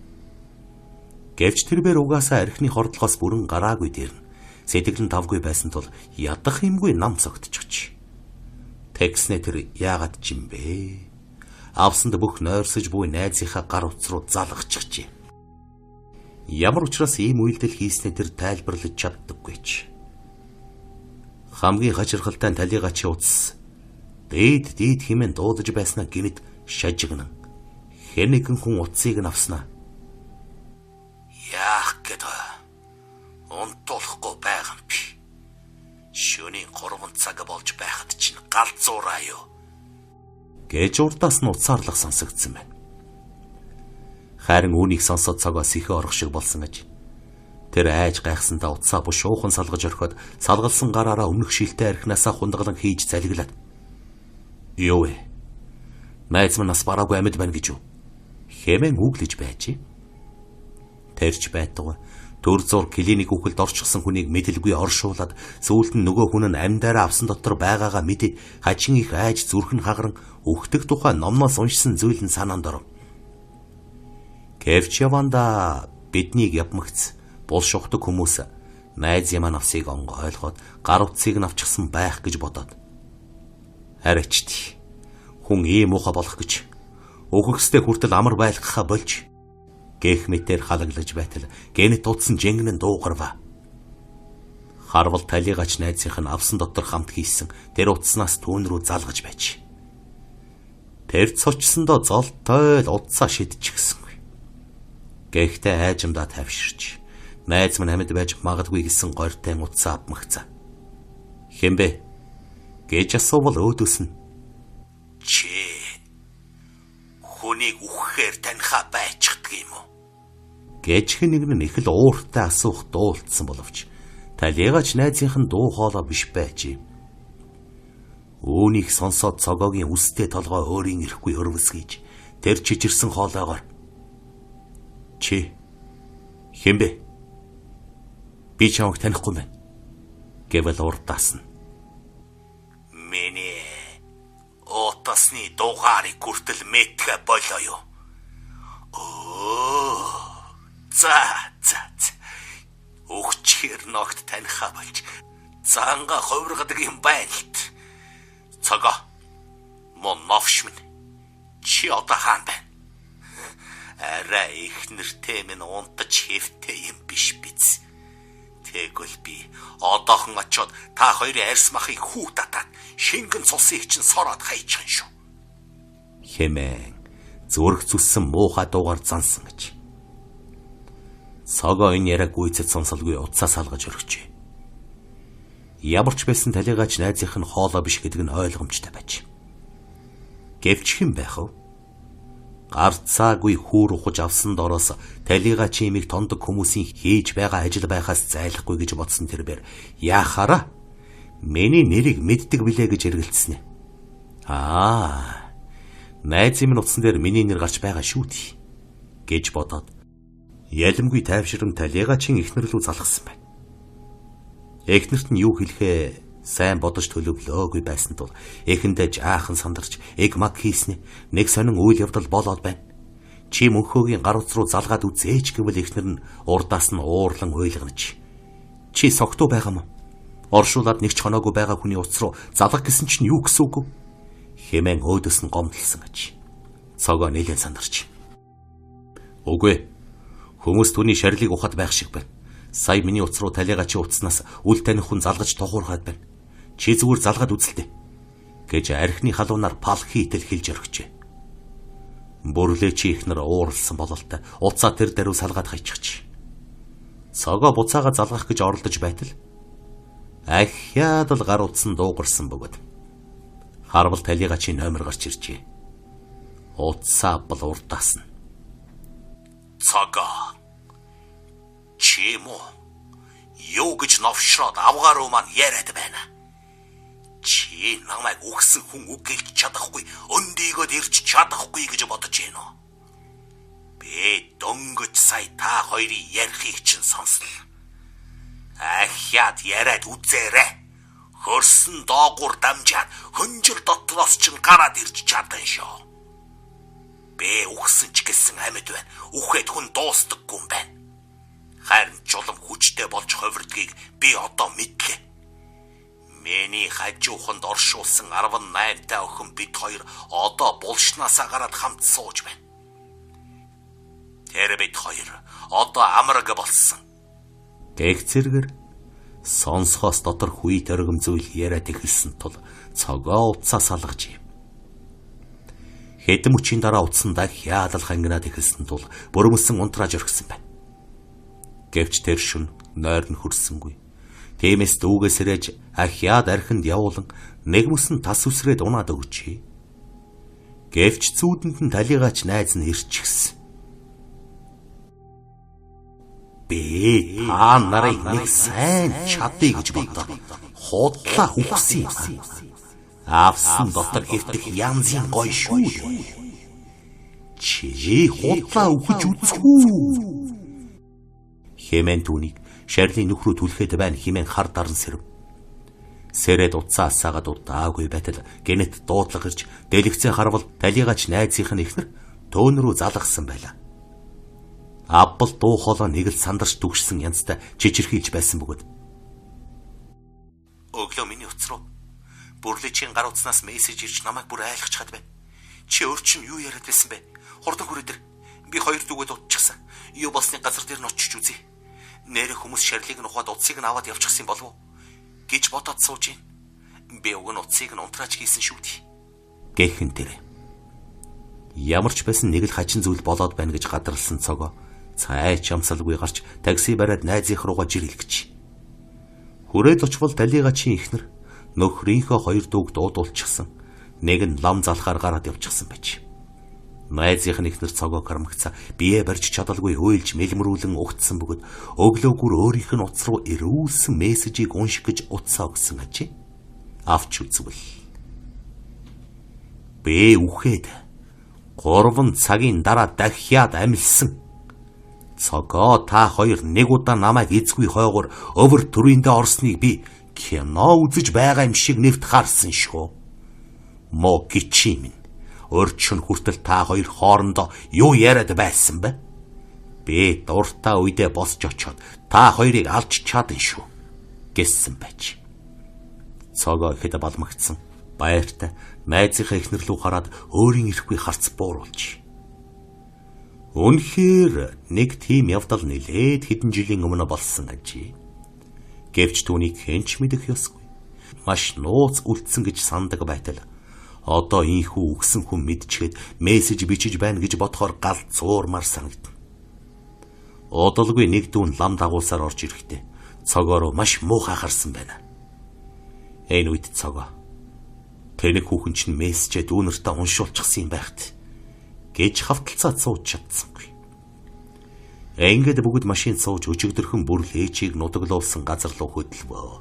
Гэвч тэрээр угаасаа архины хордлогоос бүрэн гараагүй дэрн сэтгэл нь тавгүй байсан тул ядах юмгүй нам цогтчихж. Тэгснэ тэр яагаад ч юм бэ? Авсанд бүх нойрсож буй найзынхаа гар утас руу залгачихжээ. Ямар учраас ийм үйлдэл хийснээ тэр тайлбарлаж чаддаггүй ч. Хамгийн хачирхалтай талигачийн утас дээд хэмээн дуудаж байснаа гинэд шажигнан хэн нэгэн хүн утсыг нь авснаа. Яах гээд унтуулахгүй байгаа юм би. Шөнийн 3 цаг болж байхад чинь галзуураа юу гэж урдаас нь уцаарлах сонсогдсон байна. Харин үүнийг сонсоод цогоос ихэ орох шиг болсон гэж. Тэр айж гайхсандаа утсаа бушуухан салгаж орхиод салгалсан гараараа өмнөх шилтэй архинасаа хундаглан хийж залглаад. Юу вэ? Найз маань нас бараагүй амьд байна гэж юу? Хэмээн үглэж байжээ. Тэрч байтугай төр зур клиник үхэлд орчихсон хүнийг мэдэлгүй оршуулад сүүлд нь нөгөө хүн нь амьдаараа авсан дотор байгаагаа мэдээ хачин их айж зүрх нь хагаран өгтөх тухай номноос уншсан зүйл нь санаанд оров. Гэвч яванда биднийг явмагц булшухдаг хүмүүс найз ямаа навсыг ойлгоод гар утсыг нь авчихсан байх гэж бодоод. Арайчт хүн ийм муухай болох гэж өгөхстэй хүртэл амар байлгахаа болж гэх мэтэр халаглаж байтал гэнэт утсан жингэн дуугарва. Харвал талигач найзынх нь авсан дотор хамт хийсэн тэр утаснаас түүн рүү залгаж байж. Тэр цочсондоо золтой л утсаа шидчихсэн. Гэхдээ айжмдаа тавьширч найз минь амьд байж магадгүй гэсэн горьтой утсаа авмагцаа. Хэмбэ гэж асуувал өөдөөс нь чи хүнийг үхэхээр таньхаа байчихдаг юм уу? Гэж нэг нь их л ууртай асуух дуулцсан боловч талигач найзынх нь дуу хоолой биш байжээ. Үүнийг сонсоод цогоогийн үстэй толгой өөрийн ирэхгүй хөрвөсгийж тэр чичирсэн хоолойгоор чи хэмбэ? Би чамайг танихгүй байна гэвэл урдаас нь миний отасны дугаарыг хүртэл мэдхэ болоо юу? За. Өгчхэр ногт таньхаа болж занга ховргадаг юм байна л. Цогоо мөн новш минь чи одоо хаан байна? Арай их нэртэй минь унтаж хэвтэй юм биш биз. Тэгвэл би одоохон очиод та хоёрын арьс махыг хүү татаад шингэн цусыг чинь сороод хайчихна шүү. Хэмээн зүрх зүссэн муухай дуугаар зансан гэж. Цогоо энэ яриаг гүйцэд сонсолгүй утсаа салгаж өргөжээ. Ямар ч байсан талигач найзынх нь хоолой биш гэдэг нь ойлгомжтой байж. Гэвч хэн байх вэ? Гарцаагүй хүүр ухаж авсан дороос талига чимийг тондог хүмүүсийн хийж байгаа ажил байхаас зайлахгүй гэж бодсон тэрээр яахаараа миний нэрийг мэддэг билээ гэж эргэлцсэн. Найзын минь утсан дээр миний нэр гарч байгаа шүү дээ гэж бодоод ялимгүй тайвшран талигачин эхнэр рүү залгасан байна. Эхнэрт нь юу хэлэхээ сайн бодож төлөвлөөгүй байсан тул эхэндээ жаахан сандарч эг маг хийснэ нэг сонин үйл явдал болоод байна. Чи мөнхөөгийн гар утас руу залгаад үзээч гэвэл эхнэр нь урдаас нь уурлан уйлганаж. Чи согтуу байгаа мó? Оршуулаад нэг ч хоноогүй байгаа хүний утас руу залгах гэсэн чинь юу гэсэн үг вэ? Хэмээн өөдөөс нь гомдлсон аж. Цогоо нэлээд сандарч. Үгүй. Хүмүүс түүний шарилыг ухаад байх шиг байна. Сая миний утас руу талига чи утаснаас үл таних хүн залгаж тухуурхаад байна. Чи зүгээр залгаад үзэлтэй гэж архины халуунаар палхи итэл хэлж орхижээ. Бүрлээ чи ихнэр ууралсан бололтой уцаа тэр даруй салгаад хайчихч. Цогоо буцаага залгах гэж оролдож байтал ахиад л гар утсан дуугарсан бөгөөд харвал талига чи номер гарч иржээ. Уцаа бол урдаас нь. Цогоо чи мо юу гэж новшроод авгаар маань яриад байна. Чи намайг үхсэн хүн үг гэлж чадахгүй, өндийгөд ирж чадахгүй гэж бодож байна уу? Би дөнгөж сая та хоёрын ярихыг чинь сонслоо. Ахяад яриад үзээрэй. Хөрсөн доогуур дамжаад хөнжил дотроос чинь гараад ирж чадсан шүү. Би үхсэн ч гэсэн амьд байна. Үхээд хүн дуустдаггүй юм байна. Харин чулам хүчтэй болж ховирдгийг би одоо мэдлээ. Миний хажууханд оршуулсан 18 та охин бид хоёр одоо булшнаасаа гараад хамт сууж байна. Тэр бид хоёр одоо амраг болсон. Гэх зэрэгэр сонсхоос дотор хүй төргөм зүйл яриад ихэлсэн тул цогоо уцаа салгаж юм. Хэдэн мөчийн дараа утсандаа хяалал хангинаад ихэлсэн тул бүрмөсөн унтрааж орхисон байна. Гэвч тэр шүн нойр нь хүрсэнгүй. Тиймээс дүүгээс ирэж ахиад архинд явуулан нэг мөсөн тас үсрээд унаад өгчээ. Гэвч зүүдэнд нь талигаач найз нь ирчихсэн. Би та нарыг нэг сайн чадъя гэж бодлоо. Худлаа үхсэн юм. Авсан дотор хэвтэх янзын гоё шүү. Чи худлаа үхэж үзэхгүй. Хэмээн түүнийг шарилын нүх рүү түлхээд байна хэмээн хар даран сэрэв. Сэрэд уцаа асаагаад удаагүй байтал гэнэт дуудлага ирж дэлгэцээ харвал талигач найзынх нь ихнэр төөн рүү залгасан байлаа. Аббал дуу хоолой нэг л сандарч дүгшсэн янзтай чичирхийлж байсан бөгөөд. Өглөө миний утас руу бүрлэчийн гар утаснаас мессеж ирж намайг бүр айлгачаад байна. Чи өөр чинь юу яриад байсан бэ? Хурдан хүрээ дээр. Би хоёр дүүгээ дуудчихсан. Юу болсны газар дээр нь очиж үзье. Нэрэ хүмүүс шарилыг нь ухаад утсыг нь аваад явчихсан болов уу гэж бодоод сууж ийн. Би уг нь утсыг нь унтрааж хийсэн шүү дээ. Гэхэн тэр. Ямар ч байсан нэг л хачин зүйл болоод байна гэж гадарлсан цогоо цай чамсалгүй гарч такси бариад найзынх руугаа жирэлгэж. Хүрээд очвол талигачийн ихнэр нөхрийнхөө хоёр дүүг дуудуулчихсан. Нэг нь лам залхаар гараад явчихсан байж. Найзынх нь ихнэр цогоо кармагцаа бие барьж чадалгүй хөөлж мэлмрүүлэн угтсан бөгөөд өглөөгөр өөрийнх нь утас руу ирүүлсэн мессежийг унших гэж утсаа өгсөн ажээ. Авч үзвэл би үхээд 3 цагийн дараа дахиад амилсан. Цогоо та хоёр нэг удаа намайг эзгүй хойгоор өвөр төрөндөө орсныг би кино үзэж байгаа юм шиг нэвт харсан шүү. Мо гिचим. Өрчөн хүртэл та хоёр хоорондоо юу яриад байсан бэ? Би дуртай үедээ босч очоод та хоёрыг алж чадсан шүү гэсэн байж. Цогоо ихэд балмагцсан. Баяртай найзынхаа ихнэр рүү хараад өөрийн ирэхгүй харц бууруулж. Үнэхээр нэг тийм явдал нэлээд хэдэн жилийн өмнө болсон ажээ. Гэвч түүнийг хэнч мэдэх ёсгүй. Маш нууц үлдсэн гэж сандаг байтал одоо ийхүү үгсэн хүн мэдчихэд мессеж бичиж байна гэж бодохоор гал зуурмаар санагдана. Одолгүй нэг дүүн лам дагуулсаар орж ирэхдээ цогоо руу маш муухай харсан байна. Энэ үед цогоо тэнэг хүүхэн чинь мессежээ дүүнэртээ уншуулчихсан юм байхт. гэж хавталцаад сууж чадсангүй. Ингээд бүгд машин сууж өчигдөрхөн бүр л ээжийг нудаглуулсан газар руу хөдлөвөө.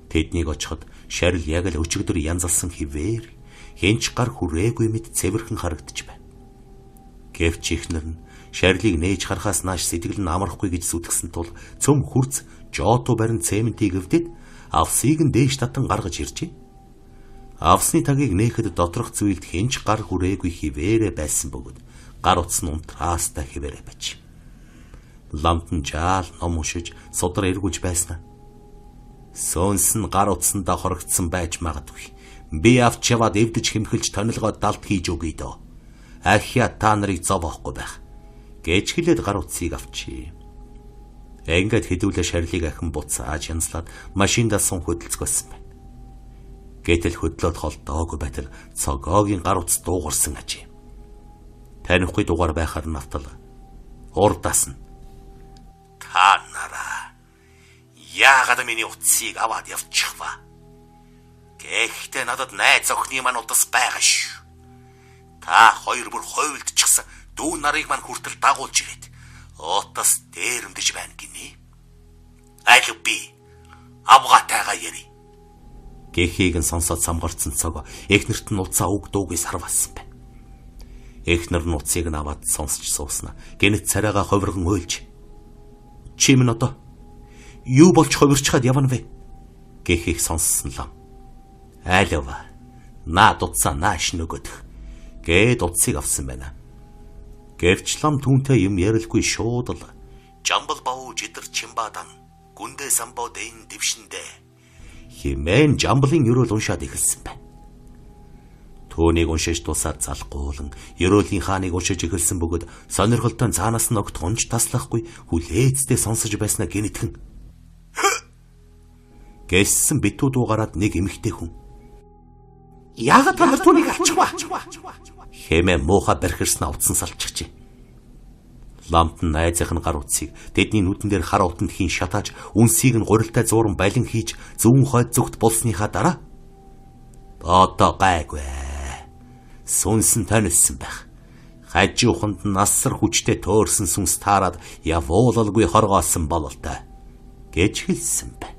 Тэднийг очиход Шарил яг л өчигдөр янзалсан хിവэр хэнч гар хүрээгүй мэд цэвэрхэн харагдаж байна. Гэвч ихнэр нь Шарлийг нээж харахаас нааш сэтгэл нь амархгүй гэж зүтгэсэн тул цөм хурц Жото барин цементийг өвдөд авсыг нь дээш татан гаргаж иржээ. Авсны тагийг нээхэд доторх зүйлд хэнч гар хүрээгүй хിവэрэ байсан бөгөөд гар утас нь унтраастай хിവэрэ байж. Ламтан жаал ном уншиж судар эргүүлж байснаа. Сөөнс нь гар утсандаа хорогдсон байж магадгүй. Би авч яваад эвдэж хэмхэлж тонилгоо далд хийж өгье дөө. Ахиа та нарыг зовоохгүй байх. Гэж хэлээд гар утсыг авчий. Ингээд хэдүүлээ Шарлийг ахин буцааж янзлаад машиндаа сун хөдөлцгөөсөн байна. Гэтэл хөдлөөд холдоогүй байтал цогоогийн гар утас дуугарсан ажээ. Танихгүй дугаар байхаар Навтал урдаас нь та нараа яагаад миний утсыг аваад явчих вэ? Гэхдээ надад найз охины маань утас байгаа шүү. Та хоёр бүр хойлдчихсан дүү нарыг маань хүртэл дагуулж ирээд утас дээрэмдэж байна гинэ. Аль би авгатайгаа яри. Гэхийг нь сонсоод самгарцсан цог эхнэрт нь уцаа үг дуугээс харвасан байна. Эхнэр нь уцыг нь аваад сонсч сууснаа. Гэнэт царайгаа ховиргон уйлж. Чи минь одоо юу болж ховирчхад явна вэ? Гэхийг сонссон лам. Айлва. Наад уцаа нааш нөгөдөх. Гээд утсыг авсан байна. Гэвч лам түүнтэй юм ярилгүй шууд л жамбал бау жидэр чимбадан гүндэ самбоо дэйн дэвшиндэ химэн жамблын ерөөл уншаад эхэлсэн байна. Түүнийг уншиж тусаад залгуулан ерөөлийн хааныг уншиж эхэлсэн бөгөөд сонирхолтой цаанаас нь огт гонж таслахгүй хүлээцтэй сонсож байснаа гинэтхэн. Гэссэн битүү дуугараад нэг эмэгтэй хүн. Яагаад та нар түүнийг алчихва? Хэмээ муухай бархирснаа утсан салчихжээ. Ламт нь найзынх нь гар утсыг тэдний нүдэн дээр хар утанд хийн шатааж үнсийг нь гурилтай зууран балин хийж зүүн хойд зүгт булсныхаа дараа одоо гайгүй. Сүнсэн тонилсан байх. Хажууханд насар хүчтэй төөрсөн сүнс таарад явуулалгүй хоргоосон бололтой гэж хэлсэн байна.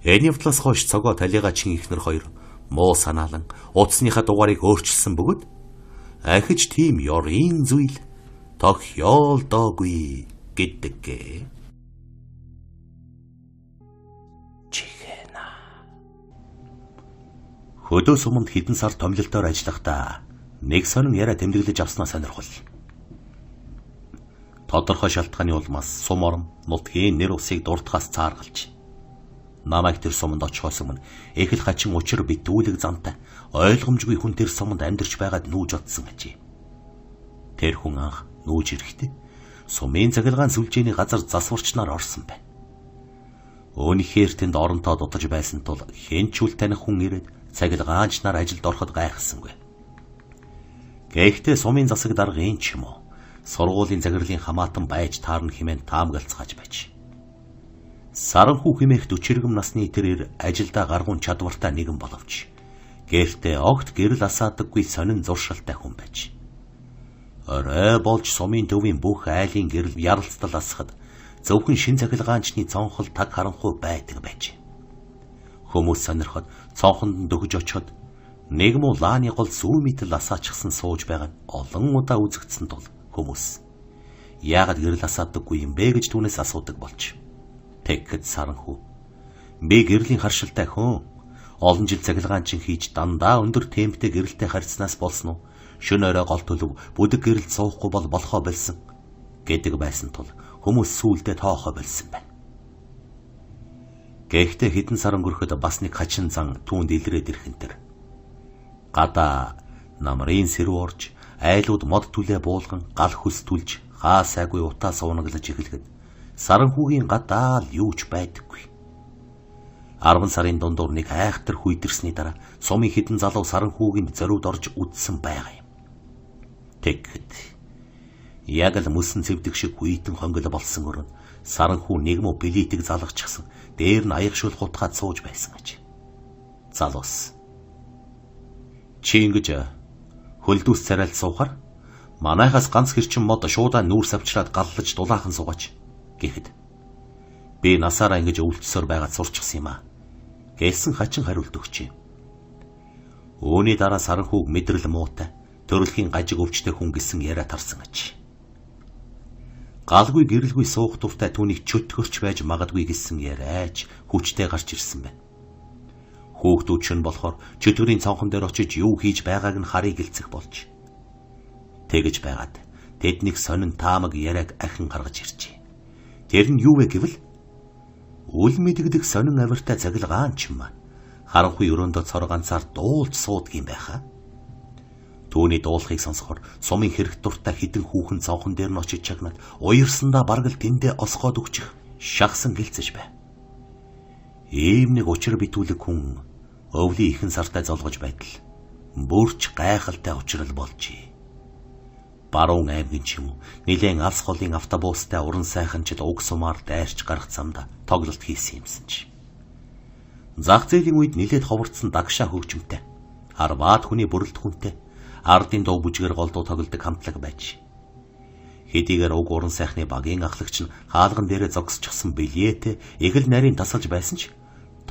Энэ явдлаас хойш цогоо талигаа чин ихнэр хоёр муу санаалан утасныхаа дугаарыг өөрчилсөн бөгөөд ахиж тийм ёрын зүйл тохиолдоогүй гэдэггээ. Чихэна. Хөдөө суманд хэдэн сар томилолтоор ажиллахдаа нэг сонин яриа тэмдэглэж авснаа сонирхол. Тодорхой шалтгааны улмаас сум орон нутгийн нэр усыг дуртахаас цааргалж намайг тэр суманд очихоос өмнө их л хачин учир битүүлэг замтай ойлгомжгүй хүн тэр суманд амьдарч байгаад нүүж утсан ажээ. Тэр хүн анх нүүж ирэхдээ сумын захиргаан сүлжээний газар засварчнаар орсон байна. Өөнийхээр тэнд оронтоо дутаж байсан тул хэнчүүл таних хүн ирээд цахилгаанч нар ажилд ороход гайхсангүй. Гэхдээ сумын засаг даргын ч юм уу сургуулийн захирлын хамаатан байж таарна хэмээн таамаглацгааж байж. Саранхүү хэмээх 40 насны тэрээр ажилдаа гаргуун чадвартай нэгэн боловч гэртээ огт гэрэл асаадаггүй сонин зуршилтай хүн байж. Орой болж сумын төвийн бүх айлын гэрэл яралцдал асахад зөвхөн шин захилгаанчны цонхол таг харанхуй байдаг байж. Хүмүүс сонирхоод цонхонд дөгж очиод нэг муу лааны гол сүү мэтл асаачсан сууж байгааг олон удаа үзэгдсэн тул хүмүүс яагаад гэрэл асаадаггүй юм бэ гэж түүнээс асуудаг болж. Тэгэхэд Саранхүү би гэрлийн харшилтай хүн олон жил захилгаанчин хийж дандаа өндөр темптэй гэрэлтэй харьцнаас болсон уу? Шөнө орой гол төлөв бүдэг гэрэлд суухгүй бол болохоо болсон гэдэг байсан тул хүмүүс сүүлдээ тоохоо болсон байна. Гэхдээ хэдэн сар өнгөрөхөд бас нэг хачин зан түүнд илрээд ирхэн тэр. Гадаа намрын сэрүү орж айлууд мод түлээ буулган гал хөс түлж хаа сайгүй утаа суунаглаж эхлэхэд Саранхүүгийн гадаа л юуч байдаггүй. 10 сарын дундуур нэг айхтар хүйдэрсний дараа сумын хэдэн залуу Саранхүүгийн зориуд орж үдсэн байгаа юм. Тэгэхэд яг л мөсөн цэвдэг шиг хүйтэн хонгол болсон өрн Саранхүү нэг муу билетийг залгachсан дээр нь аягшуул хутгаад сууж байсан гэж. Залуус. Чи ингэж Хөлдүүс царайлт суухаар манайхаас ганц хэрчэн мод шуудаа нүүрс авчраад галлаж дулаахан суугач гэхэд би насаараа ингэж өвлцсөөр байгаад сурчсан юм аа гэсэн хачин хариулт өгчээ. Үүний дараа Саранхуг мэдрэл муутай төрөлхийн гажиг өвчтэй хүн гэсэн яриа тарсан аж. Галгүй гэрэлгүй суух дуртай түүнийг чөтгөрч байж магадгүй гэсэн яриач хүчтэй гарч ирсэн байна. Хүүхдүүд ч болохоор чөтгөрийн цонхон дээр очиж юу хийж байгааг нь харыг гэлцэх болж. Тэгэж байгаад тэднийг сонин таамаг яриаг ахин гаргаж иржээ. Тэр нь юу вэ гэвэл үл мэдэгдэх сонин авиртай цагилгаан ч юм аа. Харанхуй өрөөндөө цор ганцаар дуулж суудаг юм байхаа. Түүний дуулахыг сонсохоор сумын хэрэг дуртай хідэн хүүхэн цонхон дээр нь очиж чагнаад уярсандаа бараг л тэндээ осгоод өгчих шахсан гэлцэж бай. Ийм нэг учир битүүлэг хүн өвлийн ихэн сартай золгож байтал бүрч гайхалтай учрал болжээ. Баруун аймгийн ч юм уу нилээн алс голын автобустай уран сайханчид уг сумаар дайрч гарах замда тоглолт хийсэн юмсан чи. Зах зээлийн үед нилээд ховорцсон дагшаа хөгжмөнтэй, арбаад хүний бүрэлдэхүүнтэй, ардын дуу бүжгээр голдуу тоглодог хамтлаг байж. Хэдийгээр уг уран сайхны багийн ахлагч нь хаалган дээрээ зогсчихсан билетэй эгэл нарийн тасалж байсан ч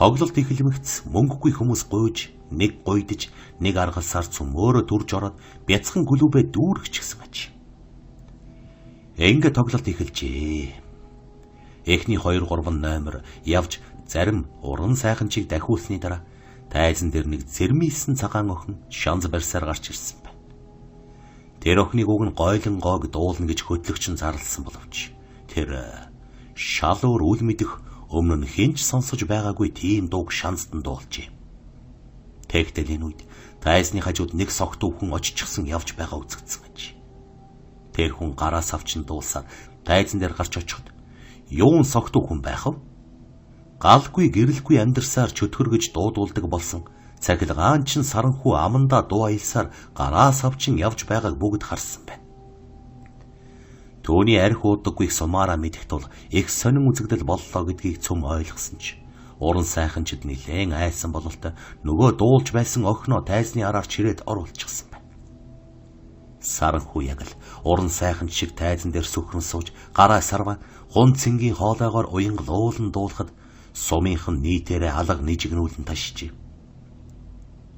тоглолт эхлэмэгц мөнгөгүй хүмүүс гуйж, нэг гуйдж, нэг аргалсаар цөмөөрө дүрж ороод бяцхан гүлүүбэ дүүргчихсэн аж. Ингээ тоглолт эхэлжээ. Эхний 2-3 номер явж зарим уран сайханчийг дахиулсны дараа тайзан дээр нэг зэрмийсэн цагаан охин шанз барьсаар гарч ирсэн байна. Тэр охиныг уг нь гойлон гоог дуулна гэж хөтлөгч нь зарласан боловч тэр шалуур үл мэдэх өмнө нь хинч сонсож байгаагүй тийм дууг шанзд нь дуулжээ. Тэгтэл энэ үед тайзны хажууд нэг согт хүн очижчихсан явж байгаа үзэгдсэн аж. Тэр хүн гараас авчин дуулсаар тайзан дээр гарч очиход юун согт хүн байх вэ? Галгүй гэрэлгүй амьдарсаар чөтгөргөж дуудуулдаг болсон цахилгаан чин Саранхуй амандаа дуу аялсаар гараас авчин явж байгааг бүгд харсан байна. Төвний арх уудаггүй сумаараа мэдэх тул их сонин үзэгдэл боллоо гэдгийг цөм ойлгосон ч уран сайханчид нилээн айсан бололтой нөгөө дуулж байсан охиноо тайзны араар чирээд оруулчихсан байна. Саранхуй яг л уран сайханч шиг тайзан дээр сүхрэн сууж гараа сарва хун цэнгийн хоолойгоор уянгалуулан дуулахад сумынхан нийтээрээ алга нийжигнүүлэн ташжээ.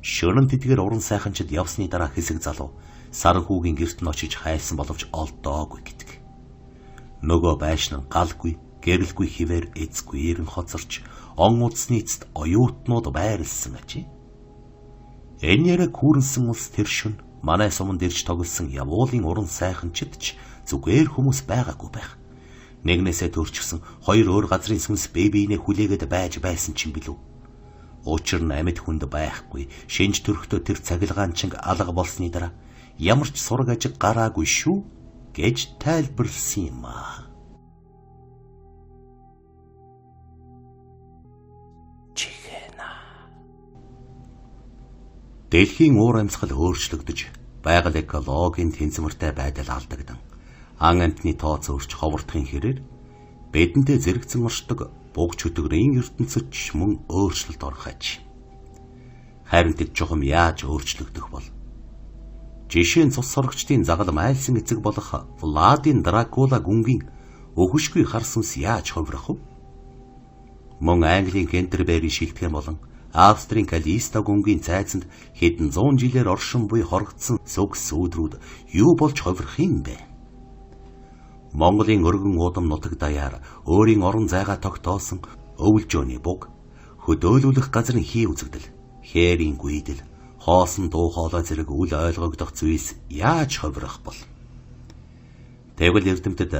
Шөнөн тэдгээр уран сайханчид явсны дараа хэсэг залуу Саранхуйгийн гэрт нь очиж хайсан боловч олдоогүй гэдэг. Нөгөө байшин нь галгүй, гэрэлгүй хിവэр эзгүй эрен хоцорч он удсны эцэд оюутнууд байрлсан ачи. Энэ яраг хүүрэнсэн улс тэр шөнө манай суманд ирж тоглосон явуулын уран сайханчид ч зүгээр хүмүүс байгаагүй байх. Нэгнээсээ төрчихсөн 2 өөр газрын сүнс бэбинэ хүлээгээд байж байсан ч юм билүү. Учир нь амьд хүнд байхгүй, шинж төрхтөө тэр цахилгаан чинь алга болсны дараа ямар ч сураг ажиг гараагүй шүү гэж тайлбарлсан юм аа. Дэлхийн уур амьсгал өөрчлөгдөж, байгаль экологийн тэнцвэртэй байдал алдагдан, ан амьтны тооц өөрч ховордохын хэрээр бидэнтэй зэрэгцэн оршдог буг чөтгөрийн ертөнцөд мөн өөрчлөлт орох аж. Харин тэд чухам яаж өөрчлөгдөх бол? Жишээ нь цус сорогчдын загал майлсан эцэг болох Владын Дракула гүнгийн өхөшгүй хар сүнс яаж ховрох вэ? Мөн Английн Кентербери шилтгэн болон Австрийн Калиста гүнгийн цайзанд хэдэн 100 жилээр оршин буй хорогдсон сүгс өөдрүүд юу болж ховрох юм бэ? Монголын өргөн удам нутаг даяар өөрийн орон зайгаа тогтоосон өвлжөөний буг, хөдөөлүүлэх газрын хий үзэгдэл, хээрийн гүйдэл, хоосон дуу хоолой зэрэг үл ойлгогдох зүйлс яаж ховрох бол? Тэгвэл эрдэмтэд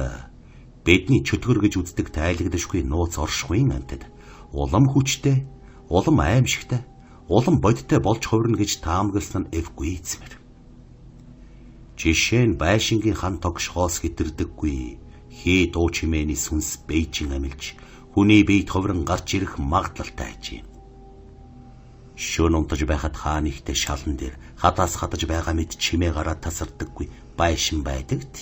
бидний чөтгөр гэж үздэг тайлагдашгүй нууц оршихуйн амьтад улам хүчтэй, улам аимшигтай, улам бодиттой болж хувирна гэж таамагласан нь эвгүй эзмэр. Жишээ нь байшингийн хан тогшхоос хитэрдэггүй хий дуу чимээний сүнс бэйжин амилж хүний биед хувиран гарч ирэх магадлалтай аж юм. Шөнө унтаж байхад хаан ихтэй шалан дээр хадаас хадаж байгаа мэд чимээ гараад тасардаггүй байшин байдагт.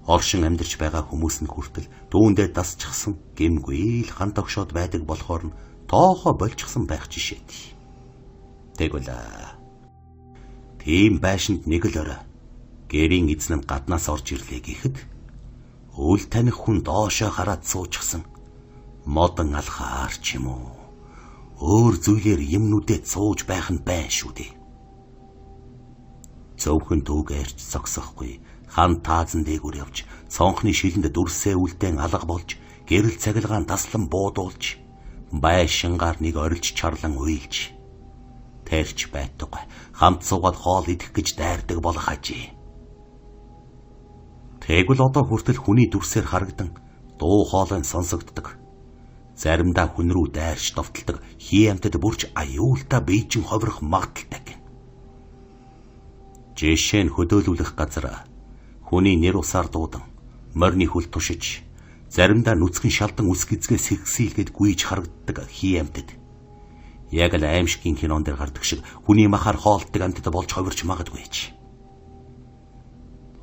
Оршин амьдарч байгаа хүмүүс нь хүртэл дүүндээ дасчихсан гэмгүй л хан тогшоод байдаг болохоор нь тоохоо болчихсон байх жишээд. Тэгвэл Тийм байшинд нэг л орой гэрийн эзэн нь гаднаас орж ирлээ гэхэд үл таних хүн доошоо хараад суучихсан модон алхаар ч юм уу өөр зүйлээр юмнуудад сууж байх нь байна шүү дээ. Зөвхөн түүгээрч зогсохгүй хан таазан дээгүүр явж цонхны шилэнд дүрсээ үлдээн алга болж гэрэл цагилгаан таслан буудуулж байшингаар нэг орилж чарлан уйлж тэрч байтугай хамт суугаад хоол идэх гэж дайрдаг болох ажээ. Тэгвэл одоо хүртэл хүний дүрсээр харагдан дуу хоолой сонсогддог. Заримдаа хүн рүү дайрч довтолдог хий амтад бүрч аюултай бийжин ховрох магадaltaй гэн. Жишээ нь хөдөөлүүлэх газар хүний нэр усаар дуудан морины хүл тушиж заримдаа нүцгэн шалдан үс гизгээ сэгсийлгээд гүйж харагддаг хий амтад яг л аимшигын кинон дээр гардаг шиг хүний махаар хоолтдог амтад болж ховирч магадгүй ч.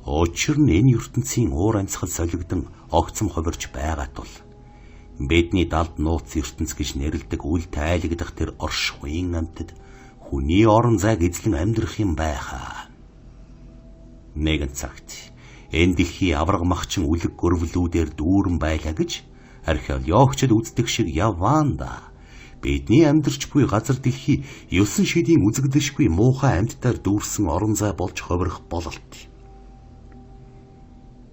Учир нь энэ ертөнцийн уур амьсгал солигдсон огцом ховирч байгаа тул бидний далд нууц ертөнц гэж нэрлэдэг үл тайлагдах тэр оршихуйн амтад хүний орон зайг эзлэн амьдрах юм байхаа. Нэгэн цагт энэ дэлхий авраг махчин үлэг гөрвлүүдээр дүүрэн байлаа гэж археологчид үздэг шиг яваанда бидний амьдарч буй газар дэлхий 9 шидийн үзэгдэшгүй муухай амьтдаар дүүрсэн орон зай болж ховирох бололт.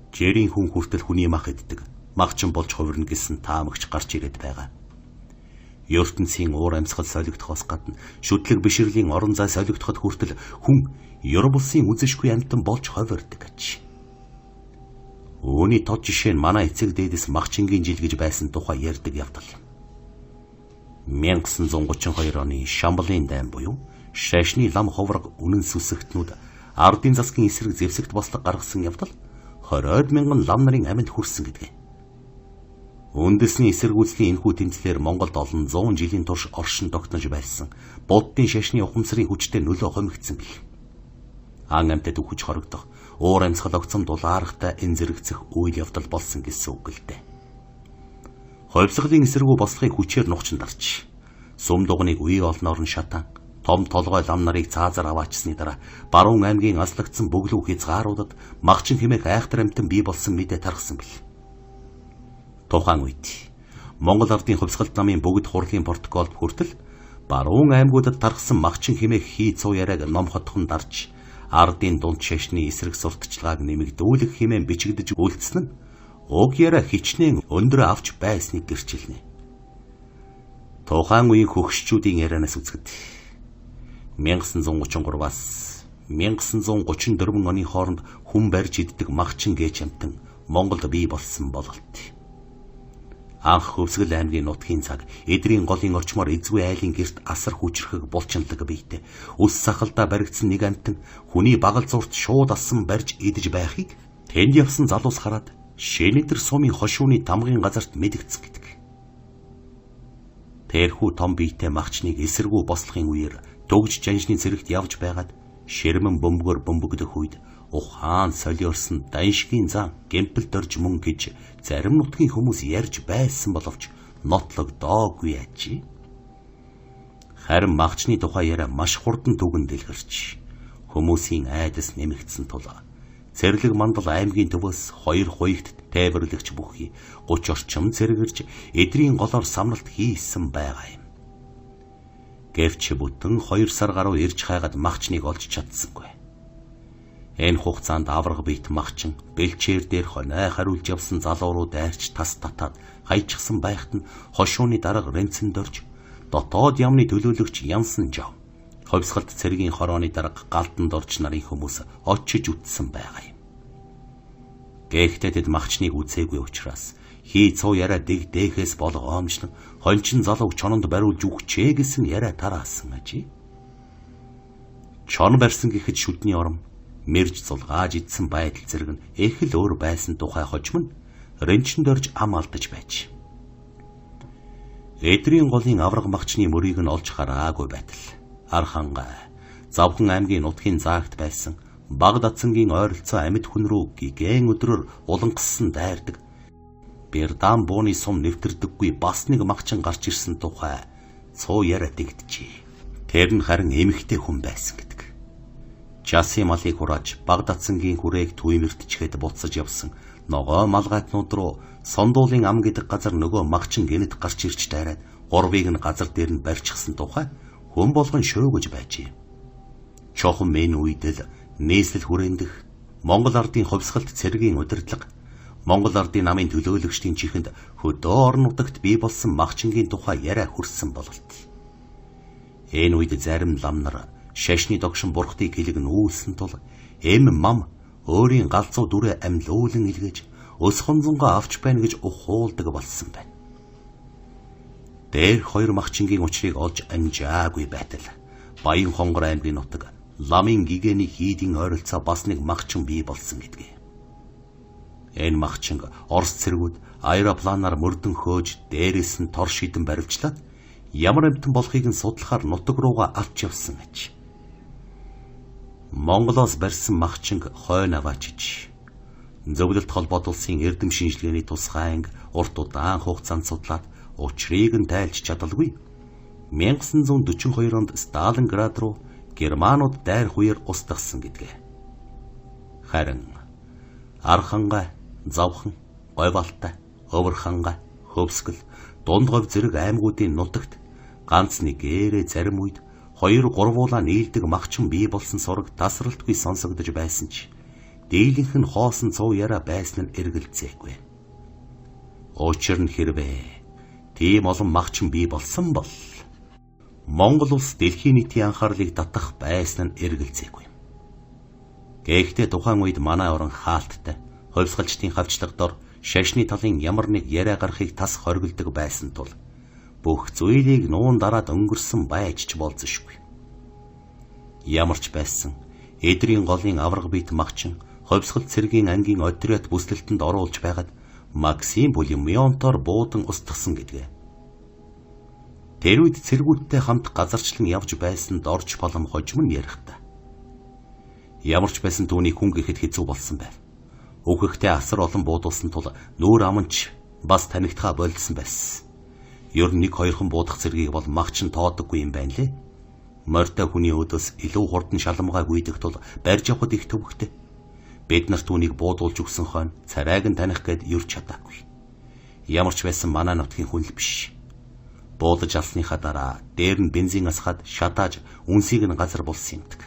Жирийн хүн хүртэл хүний мах иддэг, махчин болж хувирна гэсэн таамагч гарч ирээд байгаа. ертөнцийн уур амьсгал солигдохоос гадна шүтлэг бишрлийн орон зай солигдоход хүртэл хүн ёр булсын үзэшгүй амьтан болж ховирдаг гэж. Үүний тод жишээ нь манай эцэг дээдэс Махчингийн жил гэж байсан тухай ярьдаг явдал. 1932 оны Шамбалын дайн буюу шашны лам ховрог үнэн сүсэгтнүүд ардын засгийн эсрэг зэвсэгт бослог гаргасан явдал 20 мянган лам нарын амьд хүрсэн гэдэг. Үндэсний эсэргүүцлийн энэхүү тэмцлэр Монголд олон 100 жилийн турш оршин тогтнож байсан буддын шашны ухамсарын хүчтэй нөлөө хомигдсон бил. Ан амьтад үхэж хорогдох, уур амьсгал огцом дулаарахтай энэ зэрэгцэх үйл явдал болсон гэсэн үг л дээ. Ховьсгалын эсэргүү бослогыг хүчээр нухчин дарч, сүм дуганыг үе олноор нь шатан, том толгой лам нарыг цаазар аваачсны дараа Баруун аймгийн аслагдсан бөглүү хязгааруудад Махчин хэмээх айхтар амьтан бий болсон мэдээ тархсан бил. Тухайн үед Монгол ардын хувьсгалт намын бүгд хурлын протоколд хүртэл Баруун аймагуудад тархсан Махчин хэмээх хий цуу яриаг ном хотхон дарж ардын дунд шашны эсрэг сурталчилгааг нэмэгдүүлэх хэмээн бичигдэж үлдсэн нь уг яриа хичнээн өндөр авч байсныг гэрчилнэ. Тухайн үеийн хөгшчүүдийн ярианаас үзэхэд 1933-аас 1934 оны хооронд хүн барьж иддэг Махчин гээч амьтан Монголд бий болсон бололт. Анх Хөвсгөл аймгийн нутгийн цаг эдрийн голын орчмоор эзгүй айлын герт асар хүчрхэг булчинлаг бийтэй ус сахалдаа баригдсан нэг амьтан хүний багал зурт шууд асан барьж идэж байхыг тэнд явсан залуус хараад Шэнэтэр сумын хошууны тамгын газарт мэдгдсэн гэдэг. Тэрхүү том бийтэй Махчныг эсэргүү бослохын үеэр төгж жанжны зэрэгт явж байгаад ширмэн бөмбөгөөр бөмбөгдөх үед ухаан солиорсон даншгийн зан гэмтэл дорж мөн гэж зарим нутгийн хүмүүс ярьж байсан боловч нотлогдоогүй ажи. Харин Махчны тухай яриа маш хурдан түгэн дэлгэрч хүмүүсийн айдас нэмэгдсэн тул Цэрлэг мандал аймгийн төвөөс 2 хуягт тайварлагч бүхий 30 орчим цэргэрж эдрийн голоор самналт хийсэн байгаа юм. Гэвч бүтэн 2 сар гаруй ирж хайгаад Махчныг олж чадсангүй. Энэ хугацаанд авраг бийт Махчин бэлчээр дээр хоной хариулж явсан залууруу дайрч тас татаад хайчихсан байхад нь хошууны дарга Ренцэн дорж дотоод яамны төлөөлөгч Янсан жав ховьсгалт цэргийн хорооны дарга Галдан дорж нарын хүмүүс очиж үтсэн байгаа юм. Гэхдээ тэд Махчныг үзээгүй учраас хий цуу яриа дэг дээхээс болгоомжлон хончин залууг чононд бариулж өгчээ гэсэн яриа тараасан ажи. Чон барьсан гэхэд шүдний ором мэрж зулгааж идсэн байдал зэрэг нь их л өөр байсан тухай хожим нь Ренчэн дорж ам алдаж байж. Эдрийн голын авраг Махчны мөрийг нь олж хараагүй байтал Архангай Завхан аймгийн нутгийн заагт байсан Багдадцангийн ойролцоо амьд хүн рүү гигэн өдрөөр улангассан дайрдаг Бердан бууны сум нэвтэрдэггүй бас нэг Махчин гарч ирсэн тухай цуу яриа дэгдэжээ. Тэр нь харин эмэгтэй хүн байсан гэдэг. Жасын малыг хурааж Багдадсангийн хүрээг түймэртчихэд буцаж явсан ногоо малгайтнууд руу Сондуулын ам гэдэг газар нөгөө магчин гэнэт гарч ирж дайраад гурвыг нь газар дээр нь барьчихсан тухай хүн болгон шөөгөж байжээ. Чохон мэн үед л нийслэл хүрэндэх Монгол ардын хувьсгалт цэргийн удирдлага, Монгол ардын намын төлөөлөгчдийн чихэнд хөдөө орон нутагт бий болсон магчингийн тухай яриа хүрсэн бололт. Энэ үед зарим лам нар шашны догшин бурхтыг хэлэг нүүлсэн тул мам өөрийн галзуу дүрээ амьлуулан илгээж өс хонзонгоо авч байна гэж ухуулдаг болсон байна. Дээр хоёр магчингийн учрыг олж амжаагүй байтал Баян Хонгор аймгийн нутаг ламын гигэний хийдийн ойролцоо бас нэг магчин бий болсон гэдгээ. Энэ магчин Орос цэргүүд аэропланаар мөрдөн хөөж дээрээс нь тор шидэн барилжлаад ямар амтан болохыг нь судлахаар нутаг руугаа авч явсан гэж. Монголоос барьсан магчин хойно аваачиж зөвлөлт холбоот улсын эрдэм шинжилгээний тусгай анги урт удаан хугацаанд судлаад учрыг нь тайлж чадалгүй 1942 онд Сталинград руу Германууд дайр хуяар устгасан гэдгээ. Харин Архангай, Завхан, Говьалтай, Өвөрхангай, Хөвсгөл, Дундгов зэрэг аймагуудын нутагт ганц нэгээрээ зарим үед 2-3 уулаа нийлдэг магчин бий болсон сураг тасралтгүй сонсогдож байсан ч дийлэнх нь хоосон цуу яриа байсан нь эргэлзээгүй. Учир нь хэрвээ тийм олон магчин бий болсон бол Монгол улс дэлхийн нийтийн анхаарлыг татах байсан нь эргэлзээгүй. Гэхдээ тухайн үед манай орон хаалттай хувьсгалчдын хавчлага дор шашны талын ямар нэг яриа гарахыг тас хоригддог байсан тул бүх зүйлийг нуун дараад өнгөрсөн байж ч болзошгүй. Ямар ч байсан эдрийн голын авраг бит магчин хувьсгал цэргийн ангийн отряд бүслэлтэнд оруулж байгаад Максим пулеметоор буудан устгасан гэдгээ. Тэр үед цэргүүдтэй хамт газарчлан явж байсанд орж болом хожим нь ярихтаа. Ямар ч байсан түүний хүн гэхэд хэцүү болсон байв. Өөхөхдөө асар олон буудулсан тул нүүр аманч бас танигдхаа болсон байсан. Ер нь 1-2 буудах цэргийг бол магчин тоодоггүй юм байна лээ. Морьтой хүний өдөөс илүү хурдан шалмгаа гүйдэг тул барьж явахд их төвөгтэй. Бид нар түүнийг буудуулж өгсөн хойно царайг нь таних гээд юрч чадаагүй. Ямар ч байсан манай нутгийн хүн л биш. Буудаж алсныхаа дараа дээр нь бензин асгаад шатааж үнсийг нь газар булсан юмдаг.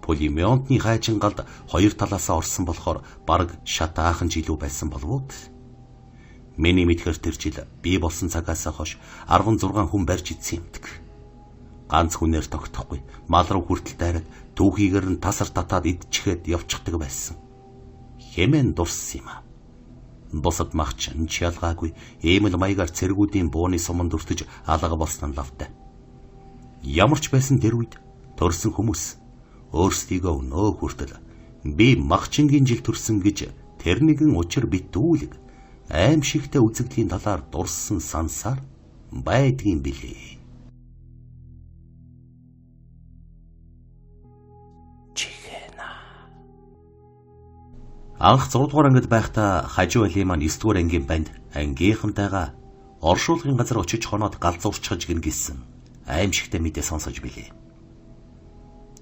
Пулеметны хайжингалд хоёр талаасаа орсон болохоор бараг шатаахан жилүү байсан болов уу? Миний мэдхээр тэр жил бий болсон цагаас хойш 16 хүн барьж идсэн юмдаг. Ганц хүнээр тогтохгүй мал руу хүртэл дайраад түүхийгээр нь тасар татаад идчихээд явчихдаг байсан. Хэмээн дурсан юм а. Босод магчин ч ялгаагүй эмэл маягаар цэргүүдийн бууны суманд өртөж алга болсон нь лавтай. Ямар ч байсан тэр үед төрсэн хүмүүс өөрсдийгөө өнөө хүртэл би магчингийн жил төрсөн гэж тэр нэгэн учир битүүлэг аимшигтэй үзэгдлийн талаар дурсан сансаар байдгийн билээ. Анх 6 дугаар ангид байхдаа хажуу али маань 9 дугаар ангийн банд ангийнхантайгаа оршуулгын газар очиж хоноод галзуурчхаж гин гисэн аимшигтай мэдээ сонсож билээ.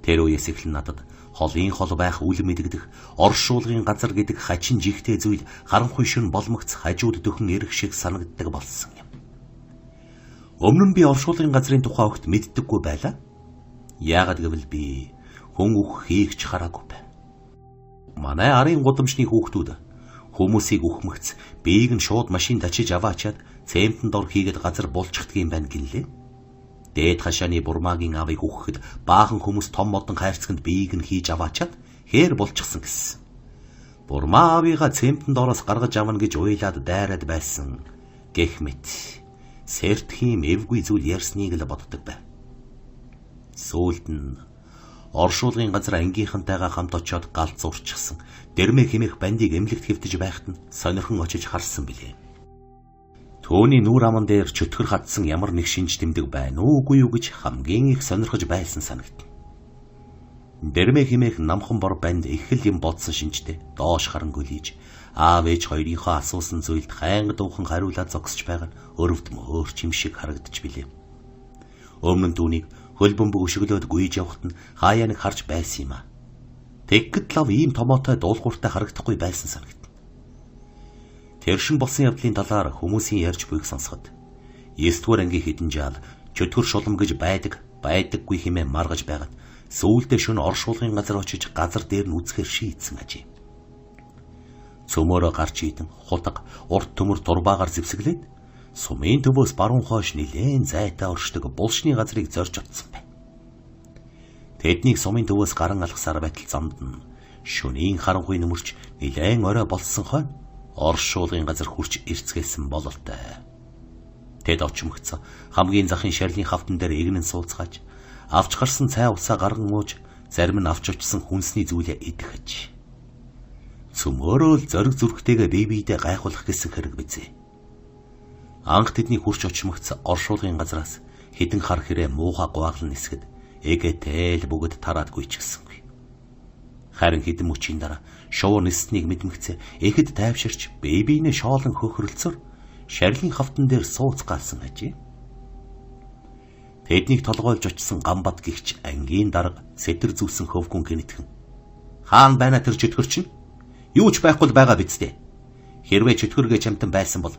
Тэр үеэс эхлэн надад холын хол байх үл мэдэгдэх оршуулгын газар гэдэг хачин жигтэй зүйл харанхуй шин боломгц хажууд дөхөн ирэх шиг санагддаг болсон юм. Өмнө нь би оршуулгын газрын тухай огт мэддэггүй байлаа. Яагаад гэвэл би хүн үх хийгч хараагүй байна. Манай арын гудамжны хүүхдүүд хүмүүсийг үхмэгц биеийг нь шууд машин дачиж аваачаад цементэн дор хийгээд газар булччихдаг юм байна гинлээ. Дээд хашааны бурмаагийн авыг үхэхэд баахан хүмүүс том модон хайрцагт биеийг нь хийж аваачаад хээр булччихсан гэсэн. Бурмаа авыгаа цементэн доороос гаргаж авна гэж уйлаад дайраад байсан гэх мэт сэртхийн эвгүй зүйл ярьсныг л боддог байв. Сүүлд нь оршуулгын газар ангийнхантайгаа хамт очиод галзуурчихсан дэрмэ хэмээх бандыг эмнэлэгт хэвтэж байхад нь сонирхон очиж харсан билээ. Төөний нүүр аман дээр чөтгөр хатсан ямар нэг шинж тэмдэг байна уугүй юу гэж хамгийн их сонирхож байсан санагдав. Дэрмэ хэмээх намхан бор банд их л юм бодсон шинжтэй доош харан гөлийж аав ээж хоёрынхоо асуусан зүйлд хайнга дуухан хариулаад зогсож байгаа нь өрөвдм өөрч юм шиг харагдаж билээ. Өмнө нь түүнийг хөл бөмбөг өшөглөөд гүйж явахт нь хаяа нэг харж байсан юм а. Тэгэхэд лав ийм томоотой дуулууртай харагдахгүй байсан санагдана. Тэршин болсон явдлын талаар хүмүүсийн ярьж буйг сонсоход 9-р ангийн хэдэн жаал чөтгөр шулам гэж байдаггүй хэмээн маргаж байгаад сүүлдээ шөнө оршуулгын газар очиж газар дээр нь үзэхээр шийдсэн ажээ. Цөмөөрөө гарч идэн хутаг урт төмөр турбаагаар зэвсэглээд сумын төвөөс баруун хойш нилээн зайтай оршдог булшны газрыг зорж утсан байна. Тэднийг сумын төвөөс гаран алхсаар байтал замд нь шөнийн харанхуй нөмөрч нилээн орой болсон хойно оршуулгын газар хурж ирцгээсэн бололтой. Тэд очимгцсан хамгийн захын шарлын хавтан дээр игнэн суулцгааж авч гарсан цай усаа гарган ууж зарим нь авч очсон хүнсний зүйлээ идэх. Цөмөөрөө л зориг зүрхтэйгээ бибидээ гайхуулах гэсэн хэрэг бизээ. Анх тэдний хурч очимгцсан оршуулгын газраас хідэн хар хэрэг муухай гуаглан нисгэд эгээтэл бүгд тараадгүй ч гэсэнгүй. Харин хідэн мөчийн дараа шувуу ниснийг мэдмэгцээ эхэд тайвширч бибинэ шоолон хөхрөлцөр шарлын хавтан дээр сууцгаалсан ажээ. Тэднийг толгойлж очсон Гамбат гихч ангийн дарга сэтэр зүвсэн хөвгүн гинэтхэн. Хаан байна тэр чөтгөр чинь? Юу ч байхгүй байгаа биз дээ. Хэрвээ чөтгөргээ чамтан байсан бол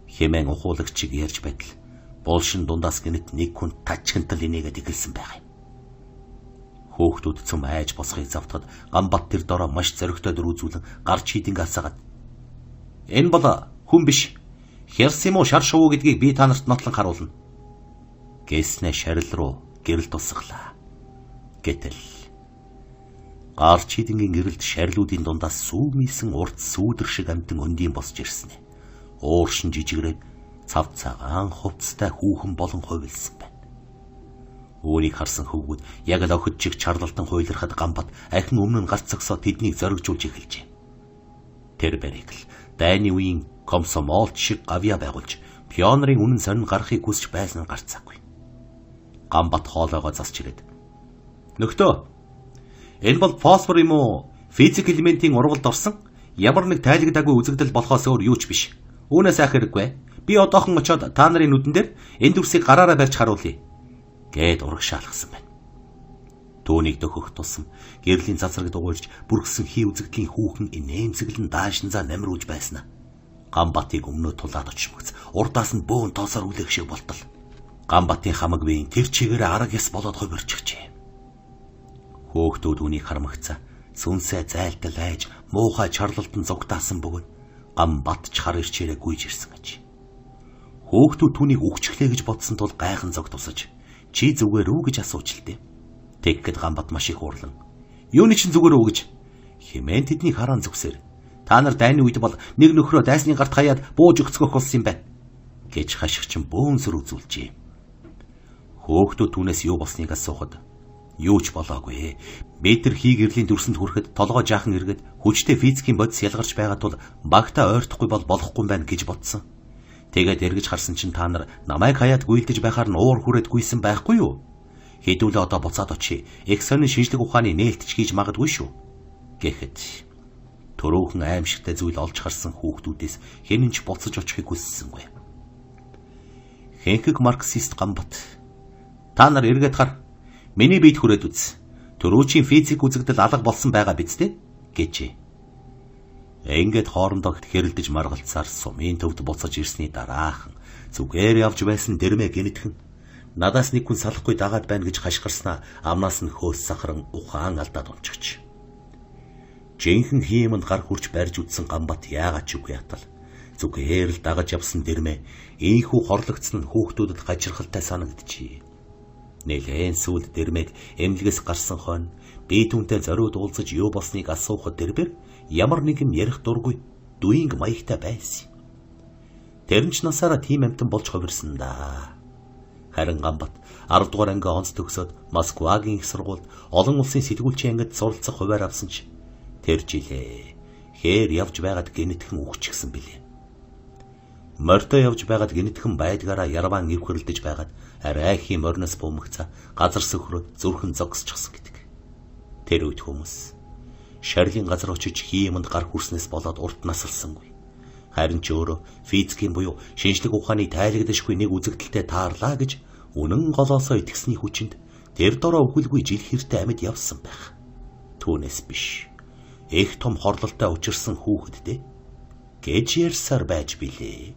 хэмээн ухуулагчиг ярьж байтал булшин дундаас гинэт нэг хүн тачгантал инээгээд игэлсэн байгаа юм. Хөөхтүүд цөм айж босхийг завтахад Гамбат тэр дороо маш зоригтой дөрүүзүүлэн гарч хидинг асаагаад энэ бол хүн биш. Херсимо шар шувуу гэдгийг би та нарт нотлон харуулна. Гэснэ шарил руу гэрэл тусглаа. Гэтэл гарч хидингийн гэрэлд шарлуудын дундаас сүүмийсэн урт сүүдэр шиг амтэн өндийн босч ирсэн. Ууршин жижигрээд цав цагаан хувцастай хүүхэн болон хувилсан байна. Үүнийг харсан хөвгүүд яг л охид чиг чарлалтан хуйлархад Гамбат ахин өмнө нь гарц цогсоо тэднийг зоригжуулж эхэлжээ. Тэр барыг л дайны үеийн комсомолт шиг гавья байгуулж пионерын үнэн сонин гарахыг хүсч байсан нь гарцаагүй. Гамбат хоолойгоо засч ирээд нөхдөө энэ бол фосфор юм уу? Физик элементийн урвалд орсон ямар нэг тайлагдаагүй үзэгдэл болохоос өөр юу ч биш. Үүнээс айх хэрэггүй. Би одоохон очиод та нарын нүдэн дээр энэ дүрсийг гараараа барьж харуулъя гэд урагшаалгасан байна. Төөнийг дөхөх тусам гэрлийн цацраг дугуйлж бүргсэн хий үзэгдлийн хүүхэн инээмсэглэн даашинзаа намруулж байснаа. Гамбатыг өмнөө тулаад очимгц урдаас нь бөөн тоосоор үлээх шиг болтол. Гамбатын хамаг биеийн тэр чигээрээ арга яс болоод хувирчихжээ. Хөөхтүүд үнийг хармагцаа сүнсээ зайлтал айж муухай чарлалтан зугтаасан бөгөөд Гамбат ч хар ирчээрээ гүйж ирсэн аж. Хөөхтүүд түүнийг үгчглээ гэж бодсон тул гайхан зог тусаж чи зүгээр үү гэж асууж илтээ. Тэгэхэд Гамбат маш их уурлан юуны чинь зүгээр үү гэж хэмээн тэднийг хараан зүгсээр та нар дайны үед бол нэг нөхрөө дайсны гарт хаяад бууж өгцгөх болсон юм байна гэж хашигчин бөөнсөр үзүүлжээ. Хөөхтүүд түүнээс юу болсныг асуухад юу ч болоогүй. Метр хий гэрлийн дүрсэнд хүрэхэд толгой жаахан эргээд хүчтэй физикийн бодис ялгарч байгаа тул багтаа ойртохгүй бол болохгүй байна гэж бодсон. Тэгээд эргэж харсан чинь та нар намайг хаяад гүйлдэж байхаар нь уур хүрээд гүйсэн байхгүй юу? Хэдүүлээ одоо буцаад очие. Их сонин шинжлэх ухааны нээлтч хийж магадгүй шүү. Гэхэд төрөөхөн аимшигтай зүйл олж харсан хүүхдүүдээс хэн ч буцаж очихыг хүссэнгүй. Хэнхэг марксист Гамбат та нар эргээд хар. Миний биед хүрээд үз. Төрөөчийн физик үзэгдэл алга болсон байгаа биз дээ гэжээ. Ингээд хоорондоо хэрэлдэж маргалцсаар сумын төвд буцаж ирсний дараахан зүгээр явж байсан дэрмэ гинэтхэн надаас нэг хүн салахгүй дагаад байна гэж хашгирснаа амнаас нь хөөс сахаран ухаан алдаад унчигч. Жинхэнэ хиймэнд гар хурж барьж үтсэн Гамбат яагаад ч үгүй ятал зүгээр л дагаж явсан дэрмэ ийхүү хорлогдсон нь хүүхдүүдэд гажирхалтай санагдчихъя. Нэлээн сүүлд дэрмэг эмнэлгээс гарсан хойно би түүнтэй зориуд уулзаж юу болсныг асуухад дэрбэр ямар нэгэн ярих дургүй дүинг маягтай байсан. Тэр ч насаараа тийм амтан болж хувирсан да. Харин Гамбат 10 дугаар анги онц төгсөөд Москвагийн их сургуульд олон улсын сэтгүүлчийн ангид суралцах хуваар авсан ч тэр жилээ хээр явж байгаад гинэтхэн үхчихсэн билээ. Морьтой явж байгаад гинэтхэн байдгаараа ярваан ивхөрлөж байгаад арайхийн морноос бөмбөгцөө газар сөхрөө зүрхэн зогсчихсан гэдэг. Тэр үед хүмүүс шарлын газар очиж хиймэнд гар хүрснээс болоод урт насалсангүй. Харин ч өөрөө физикийн буюу шинжлэх ухааны тайлагдашгүй нэг үзэгдэлтэй таарлаа гэж үнэн голоосоо итгэсний хүчинд тэр дороо үхэлгүй жил хэртэй амьд явсан байх. Түүнээс биш. Их том хорлолтой учирсан хүүхэдтэй гэж ярьсаар байж билээ.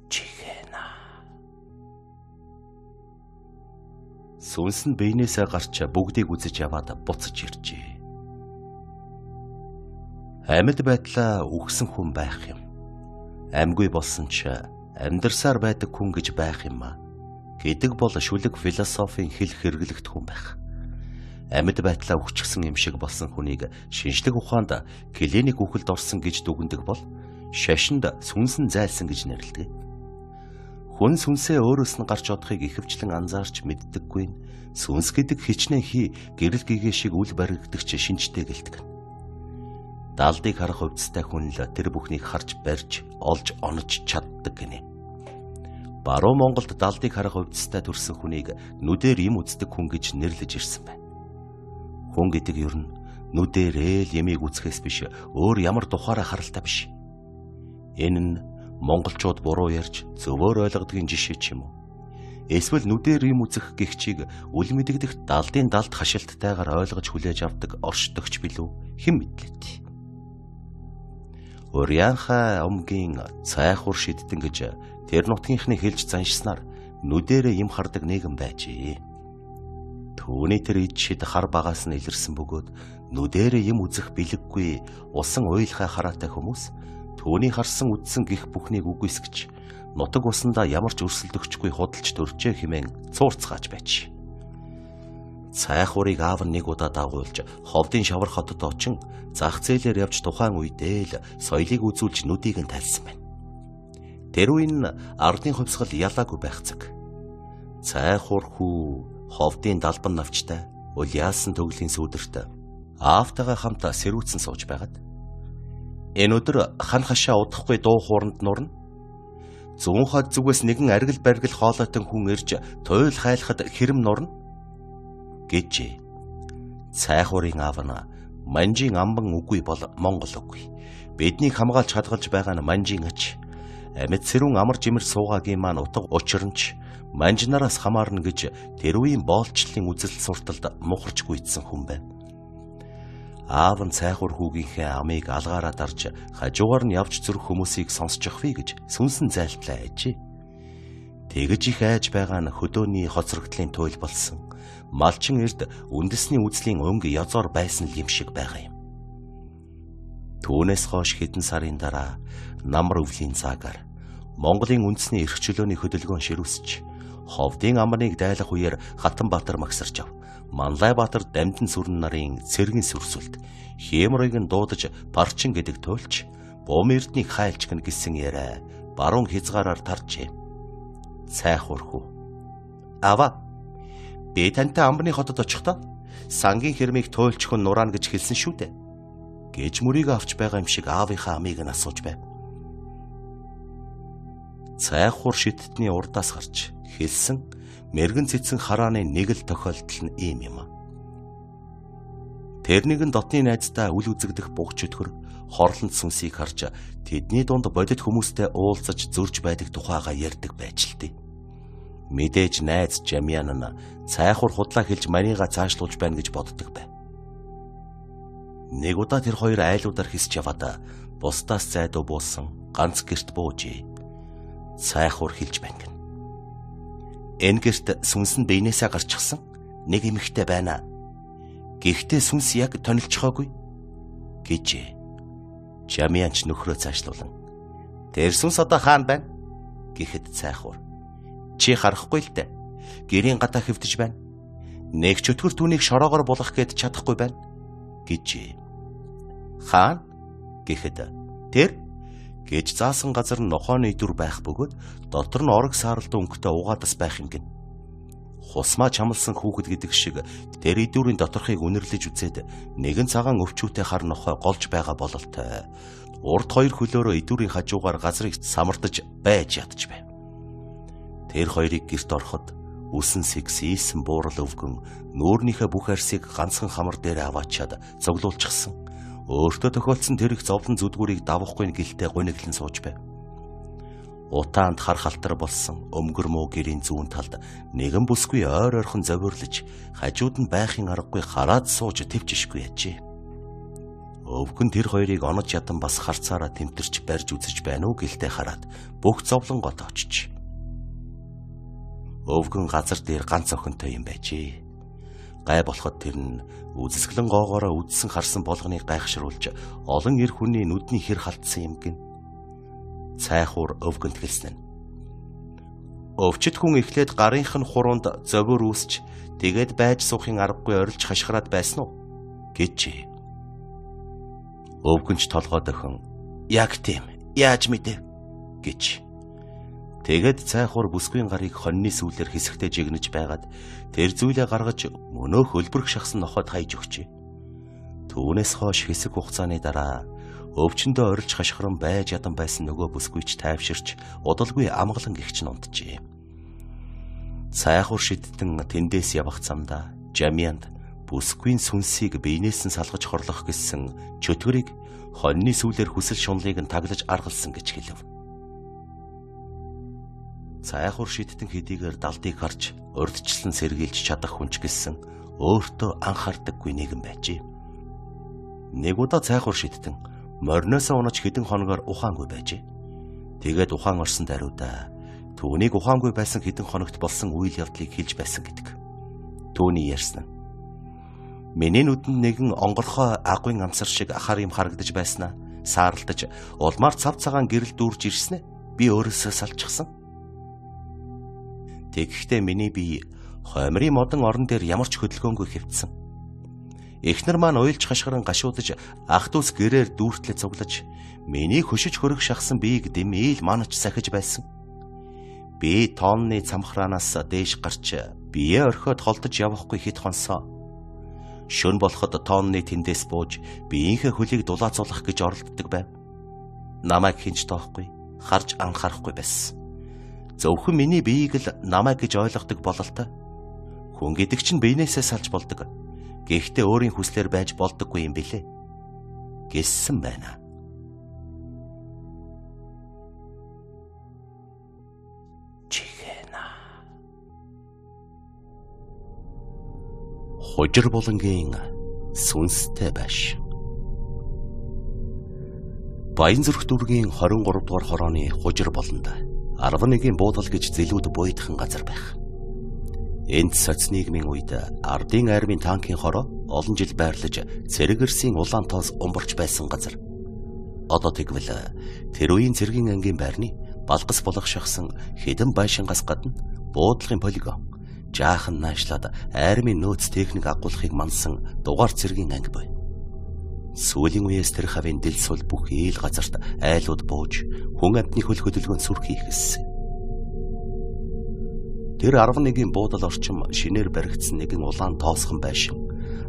Чихэна. Сүнс нь биенээсээ гарч бүгдийг үзэж яваад буцаж иржээ. Амьд байдлаа үхсэн хүн байх юм. Амьгүй болсон ч амьдарсаар байдаг хүн гэж байх юм гэдэг бол шүлэг философийн хэлэх хэрэглэгдэх хүн байх. Амьд байдлаа үхчихсэн юм шиг болсон хүнийг шинжлэх ухаанд клиник үхэлд орсон гэж дүгндэг бол шашинд сүнсэн зайлсан гэж нэрлэдэг. Хүн сүнсээ өөрөөс нь гарч одохыг ихэвчлэн анзаарч мэддэггүй нь сүнс гэдэг хичнээн гэрэл гэгээ шиг үл баригдагч шинжтэй гэлдэг. Даалдыг харах хувцастай хүн л тэр бүхнийг харж барьж олж онож чаддаг гинэ. Баруун Монголд даалдыг харах хувцастай төрсэн хүнийг нүдээр юм үздэг хүн гэж нэрлэж ирсэн байна. Хүн гэдэг ер нь нүдээр л ямиг үзэхээс биш өөр ямар тухаараа харалтай биш. Энэ нь монголчууд буруу ярьж зөвөр ойлгодгийн жишээ ч юм уу. Эсвэл нүдээр юм үзэх гихчийг үл мэдэгдэх даалдын далд хашилттайгаар ойлгож хүлээж авдаг оршдогч билүү хэн мэдлээ. Урьянхаа омгийн цайхур шидтэн гэж тэр нутгийнхны хэлж заншснаар нүдэрээ юм хардаг нийгэм байжээ. Түүний тэр ид шид хар багаас нь илэрсэн бөгөөд нүдэрээ юм үзэх бэлэггүй усан уйлхай хараатай хүмүүс түүний харсан үдсэн гих бүхнийг үгүйсгэж нутаг усандаа ямар ч өрсөлдөгчгүй худалж төржээ хэмээн цуурцгааж байж. Цайхурыг аав нь нэг удаа дагуулж ховдын шавар хотод очин зах зээлээр явж тухайн үедээ л соёлыг үзүүлж нүдийг нь тайлсан байна. Тэр үеийн ардын хувьсгал ялаагүй байх цаг. Цайхур хүү ховдын далбан навчтай уляасан төглийн сүудэрт аавтайгаа хамт сэрүүцэн сууж байгаад энэ өдөр хан хашаа удахгүй дуу хууранд нурна. Зүүн хад зүгээс нэгэн аргил баргил хоолойтон хүн ирж туйл хайлахад хэрэм нурна гэжээ. Цайхурын аав нь манжийн амбан үгүй бол монгол үгүй. Биднийг хамгаалж хадгалж байгаа нь манжийн ач. Амьд сэрүүн амар жимэр суугаагийн маань утга учир нь ч манжнараас хамаарна гэж тэр үеийн боолчлын үзэл сурталд мухарч гүйцсэн хүн байна. Аав нь цайхур хүүгийнхээ амийг алгаараа дарж хажуугаар нь явж зүрх хүмүүсийг сонсчих вэ гэж сүнсэн зайлтлаа ажээ. Тэгэж их айж байгаа нь хөдөөний хоцрогдлын туйл болсон. Малчин эрд үндэсний үзлийн өнгө язоор байсан юм шиг байгаа юм. Түүнээс хойш хэдэн сарын дараа намар өвлийн цагаар Монголын үндэсний эрх чөлөөний хөдөлгөөн ширүүсч ховдын амныг дайлах үеэр Хатанбаатар магсарч ав. Манлайбаатар Дамдын сүрэн нарын цэргийн сүрсүлт Хемрыг нь дуудаж Барчин гэдэг туйлч Бум эрднийг хайлч гэн гэсэн яриа баруун хязгаараар таржээ. Цайхур хүү. Ава. Би тантай амбны хотод очихдоо сангийн хэрмийг туйлч хүн нураана гэж хэлсэн шүү дээ. Гэж мөрийг авч байгаа юм шиг аавынхаа амийг нь асууж байв. Цайхур шидтний урдаас гарч хэлсэн мэрэгэн цэцэн харааны нэг л тохиолдол нь ийм юм. Тэр нэгэн дотны найздаа үл үзэгдэх буг чөтгөр хорлонд сүнсийг харж тэдний дунд бодит хүмүүстэй уулзаж зөрж байдаг тухайга ярьдаг байж л дээ. Мэдээж найз Жамян нь цайхур худлаа хэлж манига цаашлуулж байна гэж боддог байв. Нэг удаа тэр хоёр айлуудаар хисч яваад бусдаас зайдуу буусан ганц гэрт буужээ. Цайхур хэлж байна гэн. Энэ гэрт сүнс нь биенээсээ гарчихсан нэг эмэгтэй байна. Гэхдээ сүнс яг тонилчхоогүй гэжээ. Жамянч нөхрөө цаашлуулан тэр сүнс одоо хаана байна гэхэд цайхур чи харахгүй л дээ. Гэрийн гадаа хэвдэж байна. Нэг чөтгөр түүнийг шороогоор булгах гээд чадахгүй байна гэжээ. Хаана гэхэд тэр гэж заасан газар нь нохооны идэвэр байх бөгөөд дотор нь орог сааралд өнгөтэй угаадас байх юм гин. Хусмаа чамлсан хүүхэд гэдэг шиг тэр идэврийн доторхыг үнэрлэж үзээд нэгэн цагаан өвчүүтэй хар нохой голж байгаа бололтой. Урд хоёр хөлөөрөө идэврийн хажуугаар газрыг самардаж байж ядж байв. Тэр хоёрыг гэрт ороход үсэн сэгсийсэн буурал өвгөн нүүрнийхээ бүх арсыг ганцхан хамар дээр аваачаад цуглуулчихсан. Өөртөө тохиолдсон тэр их зовлон зүдгүүрийг давахгүй гэлтэй гуниглан сууж байв. Утаанд хар халтар болсон өмгөр муу гэрийн зүүн талд нэгэн бүсгүй ойр ойрхон зовирлож хажууд нь байхын аргагүй хараад сууж төвчшгүй яжээ. Өвгөн тэр хоёрыг онож ядан бас харцаараа тэмтэрч барьж үзэж байна уу гэлтэй хараад бүх зовлонгоо тоочж. Өвгөн газар дээр ганц охинтой юм байжээ. Гай болоход тэр нь үзэсгэлэн гоогоороо үдсэн харсан болгоныг гайхшруулж олон эр хүний нүдний хэр халтсан юм гин. Цайхуур өвгөнт гэлсэн нь. Өвчт хүн эхлээд гарынх нь хуруунд зовөр үүсч тэгээд байж суухын аргагүй орилж хашгираад байсан уу гэж. Өвгөнч толгой дохин яг тийм яаж мэдээ гэж. Тэгээд цайхуур бүсгүйн гарыг хоньны сүүлээр хэсэгтээ жигнэж байгаад тэр зүйлээ гаргаж мөнөө хөлбөрөх шахсан нохойд хайж өгчээ. Түүнээс хойш хэсэг хугацааны дараа өвчнөдөө орилж хашгиран байж ядан байсан нөгөө бүсгүйч тайвширч удалгүй амгалан гихч нунджээ. Цайхуур шидтэн тэндээс явах замдаа Жамианд бүсгүйн сүнсийг биенээс нь салгаж хорлох гэсэн чөтгөрийг хоньны сүүлээр хүсэл шунлыг нь таглаж аргалсан гэж хэлв. Цайхуур шидтэн хэдийгээр далдыг харж урдчлан сэргийлж чадах хүнч гэсэн өөртөө анхаардаггүй нэгэн байжээ. Нэг удаа цайхуур шидтэн мориноосоо унаж хэдэн хоногор ухаангүй байжээ. Тэгээд ухаан орсон даруйдаа түүнийг ухаангүй байсан хэдэн хоногт болсон үйл явдлыг хэлж байсан гэдэг. Түүний ярьсан нь миний нүдэнд нэгэн онгорхой агуйн амсар шиг ахар юм харагдаж байснаа саарлаж улмаар цав цагаан гэрэл дүүрж ирсэн ээ. Би өөрөөсөө салчихсан. Тэгэхдээ миний бие хоймрын модон орон дээр ямар ч хөдөлгөөнгүй хэвтсэн. Эхнэр маань уйлж хашгиран гашуудж ах дүүс гэрээр дүүртлээ цуглаж миний хөшиж хөрөх шахсан биеийг дэмээл манаж сахиж байсан. Би тонны цамхраанаас дээш гарч бие орхиод холдож явахгүй хэд хонсоо. Шөн болоход тонны тэндээс бууж биеийнхээ хөлийг дулаацуулах гэж оролддог байв. Намайг хинч тоохгүй, харж анхаарахгүй байсан. Зөвхөн миний биеийг л намайг гэж ойлгодог бололтой. Хүн гэдэг чинь биенээсээ салж болдог. Гэхдээ өөрийн хүслээр байж болдоггүй юм билээ гэсэн байна. Чихэна. Хожир булангийн сүнстэй байш. Баянзүрх дүүргийн 23 дугаар хорооны хожир болонд 11-ийн буудал гэж зэлүүд буйдхан газар байх. Энд соц нийгмийн үед ардын армийн танкийн хороо олон жил байрлаж цэрэгэрсийн улаан тоос умбарч байсан газар. Одоо тэгвэл тэр үеийн цэргийн ангийн байрны балгас болох шахсан хэдэн байшингаас гадна буудлагын полигон жаахан наашлаад армийн нөөц техник агуулгыг мансан дугаар цэргийн анги буй. Сүүлийн үеэс тэр хавийн дэл сул бүх ээл газарт айлууд бууж хүн амтны хөл хөдөлгөөн сүрх хийхэлсэн. Тэр 11-ийн буудал орчим шинээр баригдсан нэгэн улаан тоосхон байшин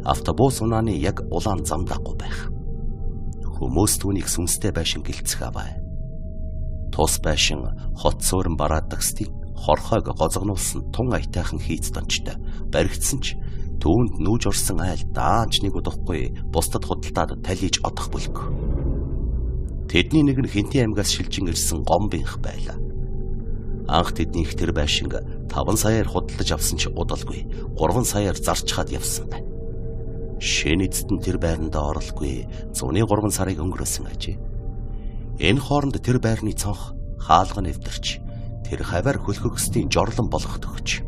автобус унааны яг улаан зам дагуу байх. Хүмүүс түүнийг сүнстэй байшин гэлцэх аваа. Тус байшин хот суурин бараадагсдын хорхойг гозгонуулсан тун аятайхан хийц дончтой баригдсан ч түүнд нүүж орсон айл даанч нэг удахгүй бусдад худалдаад талиж одох бүлэг. Тэдний нэг нь Хинтийн аймгаас шилжин ирсэн гомбинх байлаа. Анх тэднийх тэр байшинг 5 саяар худалдаж авсан ч удалгүй 3 саяар зарчхаад явсан байна. Шинэ эцэд нь тэр байранда оролгүй зуны 3 сарыг өнгөрөөсөн ажээ. Энэ хооронд тэр байрны цонх хаалга нэвтэрч тэр хавар хөлхөгсдийн жорлон болгох төгч.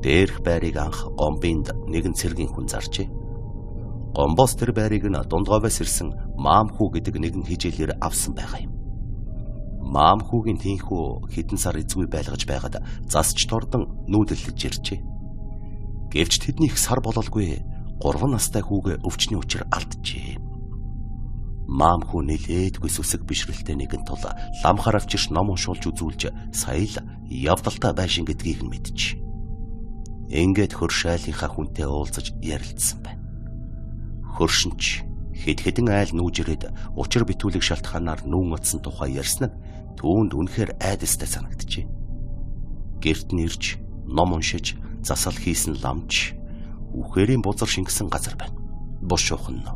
Дээрх байрыг анх гомбинд нэгэн цэргийн хүн заржээ. Гомбоос тэр байрыг нь дундгойвоос ирсэн маамхүү гэдэг нэгэн хижээлээр авсан байгаа юм. Маамхүүгийн тийхүү хэдэн сар эзгүй байлгаж байгаад засч тордон нүүдэлж иржээ. Гэвч тэднийх сар бололгүй 3 настай хүүгээ өвчний учир алджээ. Маамхүү нэлээдгүй сүсэг бишрэлтэй нэгэн тул ламхаар авчирч ном уншуулж үзүүлж сая л явдалтай байшин гэдгийг нь мэдчих. Ингээд хөршайлынхаа хүнтэй уулзаж ярилцсан байна. Хөршинч хэд хэдэн айл нүүж ирээд учир битүүлэг шалтгаанаар нүүн утсан тухай ярьсан нь түүнд үнэхээр айдастай санагджээ. Гэрт нэрж, ном уншиж, засал хийсэн ламч, үхээрийн бузар шингэсэн газар байна. Буш ухна,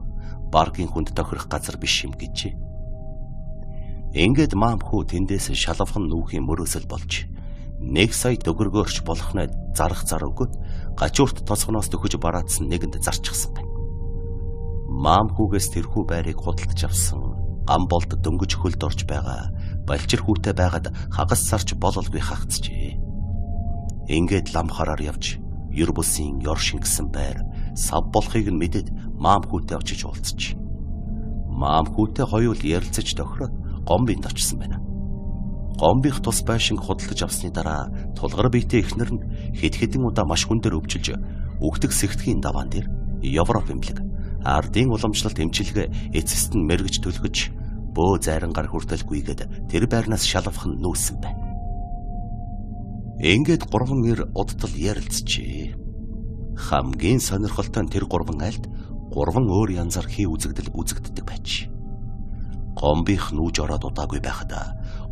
баргийн хүнд тохирох газар биш юм гэжээ. Ингээд маамхүү тэндээс шалавхан нүүхийн мөрөөсөл болж 1 сая төгрөгөөрч болохноо зарах зар өгөөд гажуурт тосгоноос төхөж бараадсан нэгэнд зарчихсан байна. Маамхүүгээс тэрхүү байрыг худалдаж авсан Гамболд дөнгөж хөлд орж байгаа балчир хүүтэй байгаад хагас сарч бололгүй хагцжээ. Ингээд ламхараар явж ер бусын ёр шингэсэн байр сав болохыг нь мэдээд маамхүүтэй очиж уулзчих. Маамхүүтэй хоёул ярилцаж тохироод Гомбинд очсон байна. Гомбих тус байшинг худалдаж авсны дараа тулгар биетэй эхнэр нь хэд хэдэн удаа маш хүн дээр өвчилж өгдөг сэгтгийн даваан дээр Европ имлэг ардын уламжлалт эмчилгээ эцэст нь мэрэгж төлгөж бөө зайрангаар хүртэлгүйгээд тэр байрнаас шалавхан нүүсэн байна. Ингээд 3 эр удтал ярилцжээ. Хамгийн сонирхолтой нь тэр 3 айлд 3 өөр янзаар хий үзэгдэл үзэгддэг байж. Гомбих нүүж ороод удаагүй байхад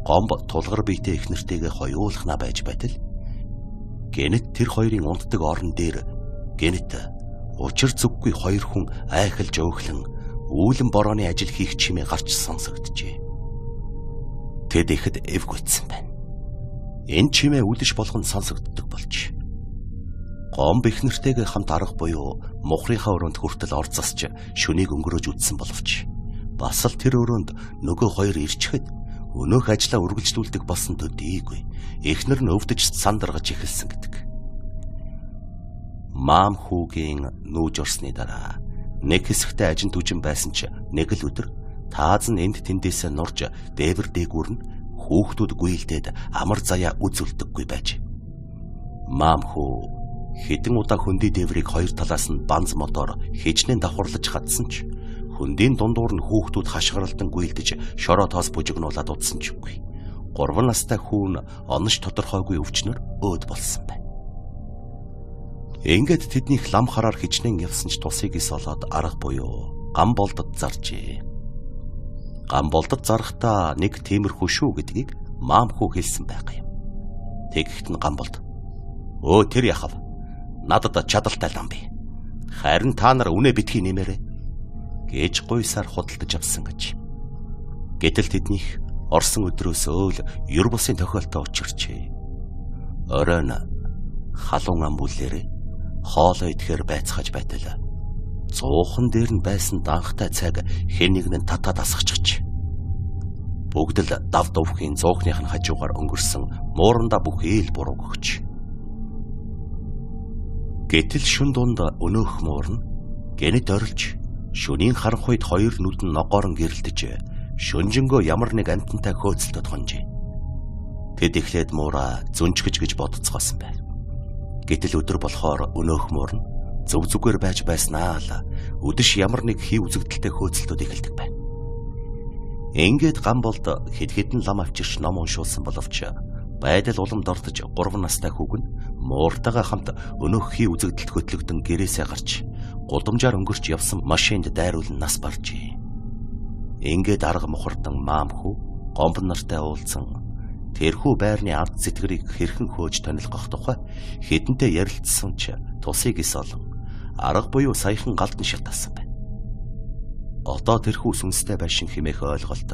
Гомб тулгар биетэй эхнэртэйгээ хоёуулахна байж байтал гэнэт тэр хоёрын унддаг орон дээр гэнэт учир зүггүй 2 хүн айхалж өөхлөн үүлэн борооны ажил хийх чимээ гарч сонсогджээ. Тэд ихэд эвгүйцсэн байна. Энэ чимээ үлдэж болгонд сонсогддог болж. Гомб эхнэртэйгээ хамт арга буюу мухрынхаа өрөөнд хүртэл орцосч шөнийг өнгөрөөж үтсэн боловч бас л тэр өрөөнд нөгөө 2 ирчхэд өнөөх ажлаа үргэлжлүүлдэг болсон төдийгүй эхнэр нь өвдөж сандаргаж эхэлсэн гэдэг. Маамхүүгийн нүүж орсны дараа нэг хэсэгтээ ажин түжин байсан ч нэг л өдөр тааз нь энд тэндээсээ нурж дээвэр дээгүүр нь хүүхдүүд гүйлдээд амар заяа үзүүлдэггүй байж. Маамхүү хэдэн удаа хөндөй дээврийг 2 талаас нь банз мотор хижнэн давхарлаж хатсан ч хөндийн дундуур нь хүүхдүүд хашгиралдан гүйлдэж шороо тоос бужигнуулаад удсан ч үгүй. 3 настай хүүн онош тодорхойгүй өвчнөр өөд болсон байна. Ингээд тэднийх лам хараар хичнээн явсан ч тусыг солоод арга буюу Гамболдод заржээ. Гамболдод зарахдаа нэг тиймэрхүү шүү гэдгийг маамхүү хэлсэн байгаа юм. Тэгэхэд нь Гамболд "Өө тэр яхав. Надад чадaltaй лам бий. Харин та нар үнэ битгий нэмээрээ" гэж гуйсаар худалдаж авсан гэж. Гэтэл тэднийх орсон өдрөөс өөл ер бусын тохиолдол учирчээ. Оройн халуун ам бүлээрээ хоолой идэхээр байцгааж байтал зуухан дээр нь байсан данхтай цаг хэн нэг нь татаад асгачих. Бүгд л дав дувхийн зуухных нь хажуугаар өнгөрсөн муурандаа бүхий л буруу өгч. Гэтэл шүн дунд өнөөх муурна гэнэт орилж шөнийн харанхуйд 2 нүд нь ногоорон гэрэлтэж шөнжөнгөө ямар нэг амтантай хөөцөлдөд хонжээ. Тэд эхлээд муура зүнчгэж гэж бодцгоосон байв. Гэтэл өдөр болохоор өнөөх муурна зөв зүгээр байж байснаа л өдөш ямар нэг хий үзэгдэлтэй хөөцөлдөд эхэлдэг байна. Ингээд Гамболд хэд хэдэн лам авчирч ном уншуулсан боловч байдал уламд ортож 3 настай хүүг нь мууртайгаа хамт өнөөх хий үзэгдэлт хөтлөгдөн гэрээсээ гарч гудамжаар өнгөрч явсан машинд дайруулан нас баржээ. Ингээд арга мухардан маамхүү Гомб нартай уулзсан тэрхүү байрны ард сэтгэрийг хэрхэн хөөж тонилгох тухай хэдэнтэй ярилцсан ч тусыг солон арга буюу саяхан галдан шатаасан байна. Одоо тэрхүү сүнстэй байшин хэмээх ойлголт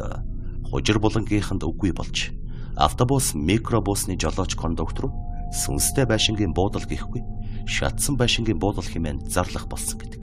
хужир булангийнханд үгүй болж автобус микробусны жолооч кондуктор сүнстэй байшингийн буудал гэхгүй шатсан байшингийн буудал хэмээн зарлах болсон гэдэг.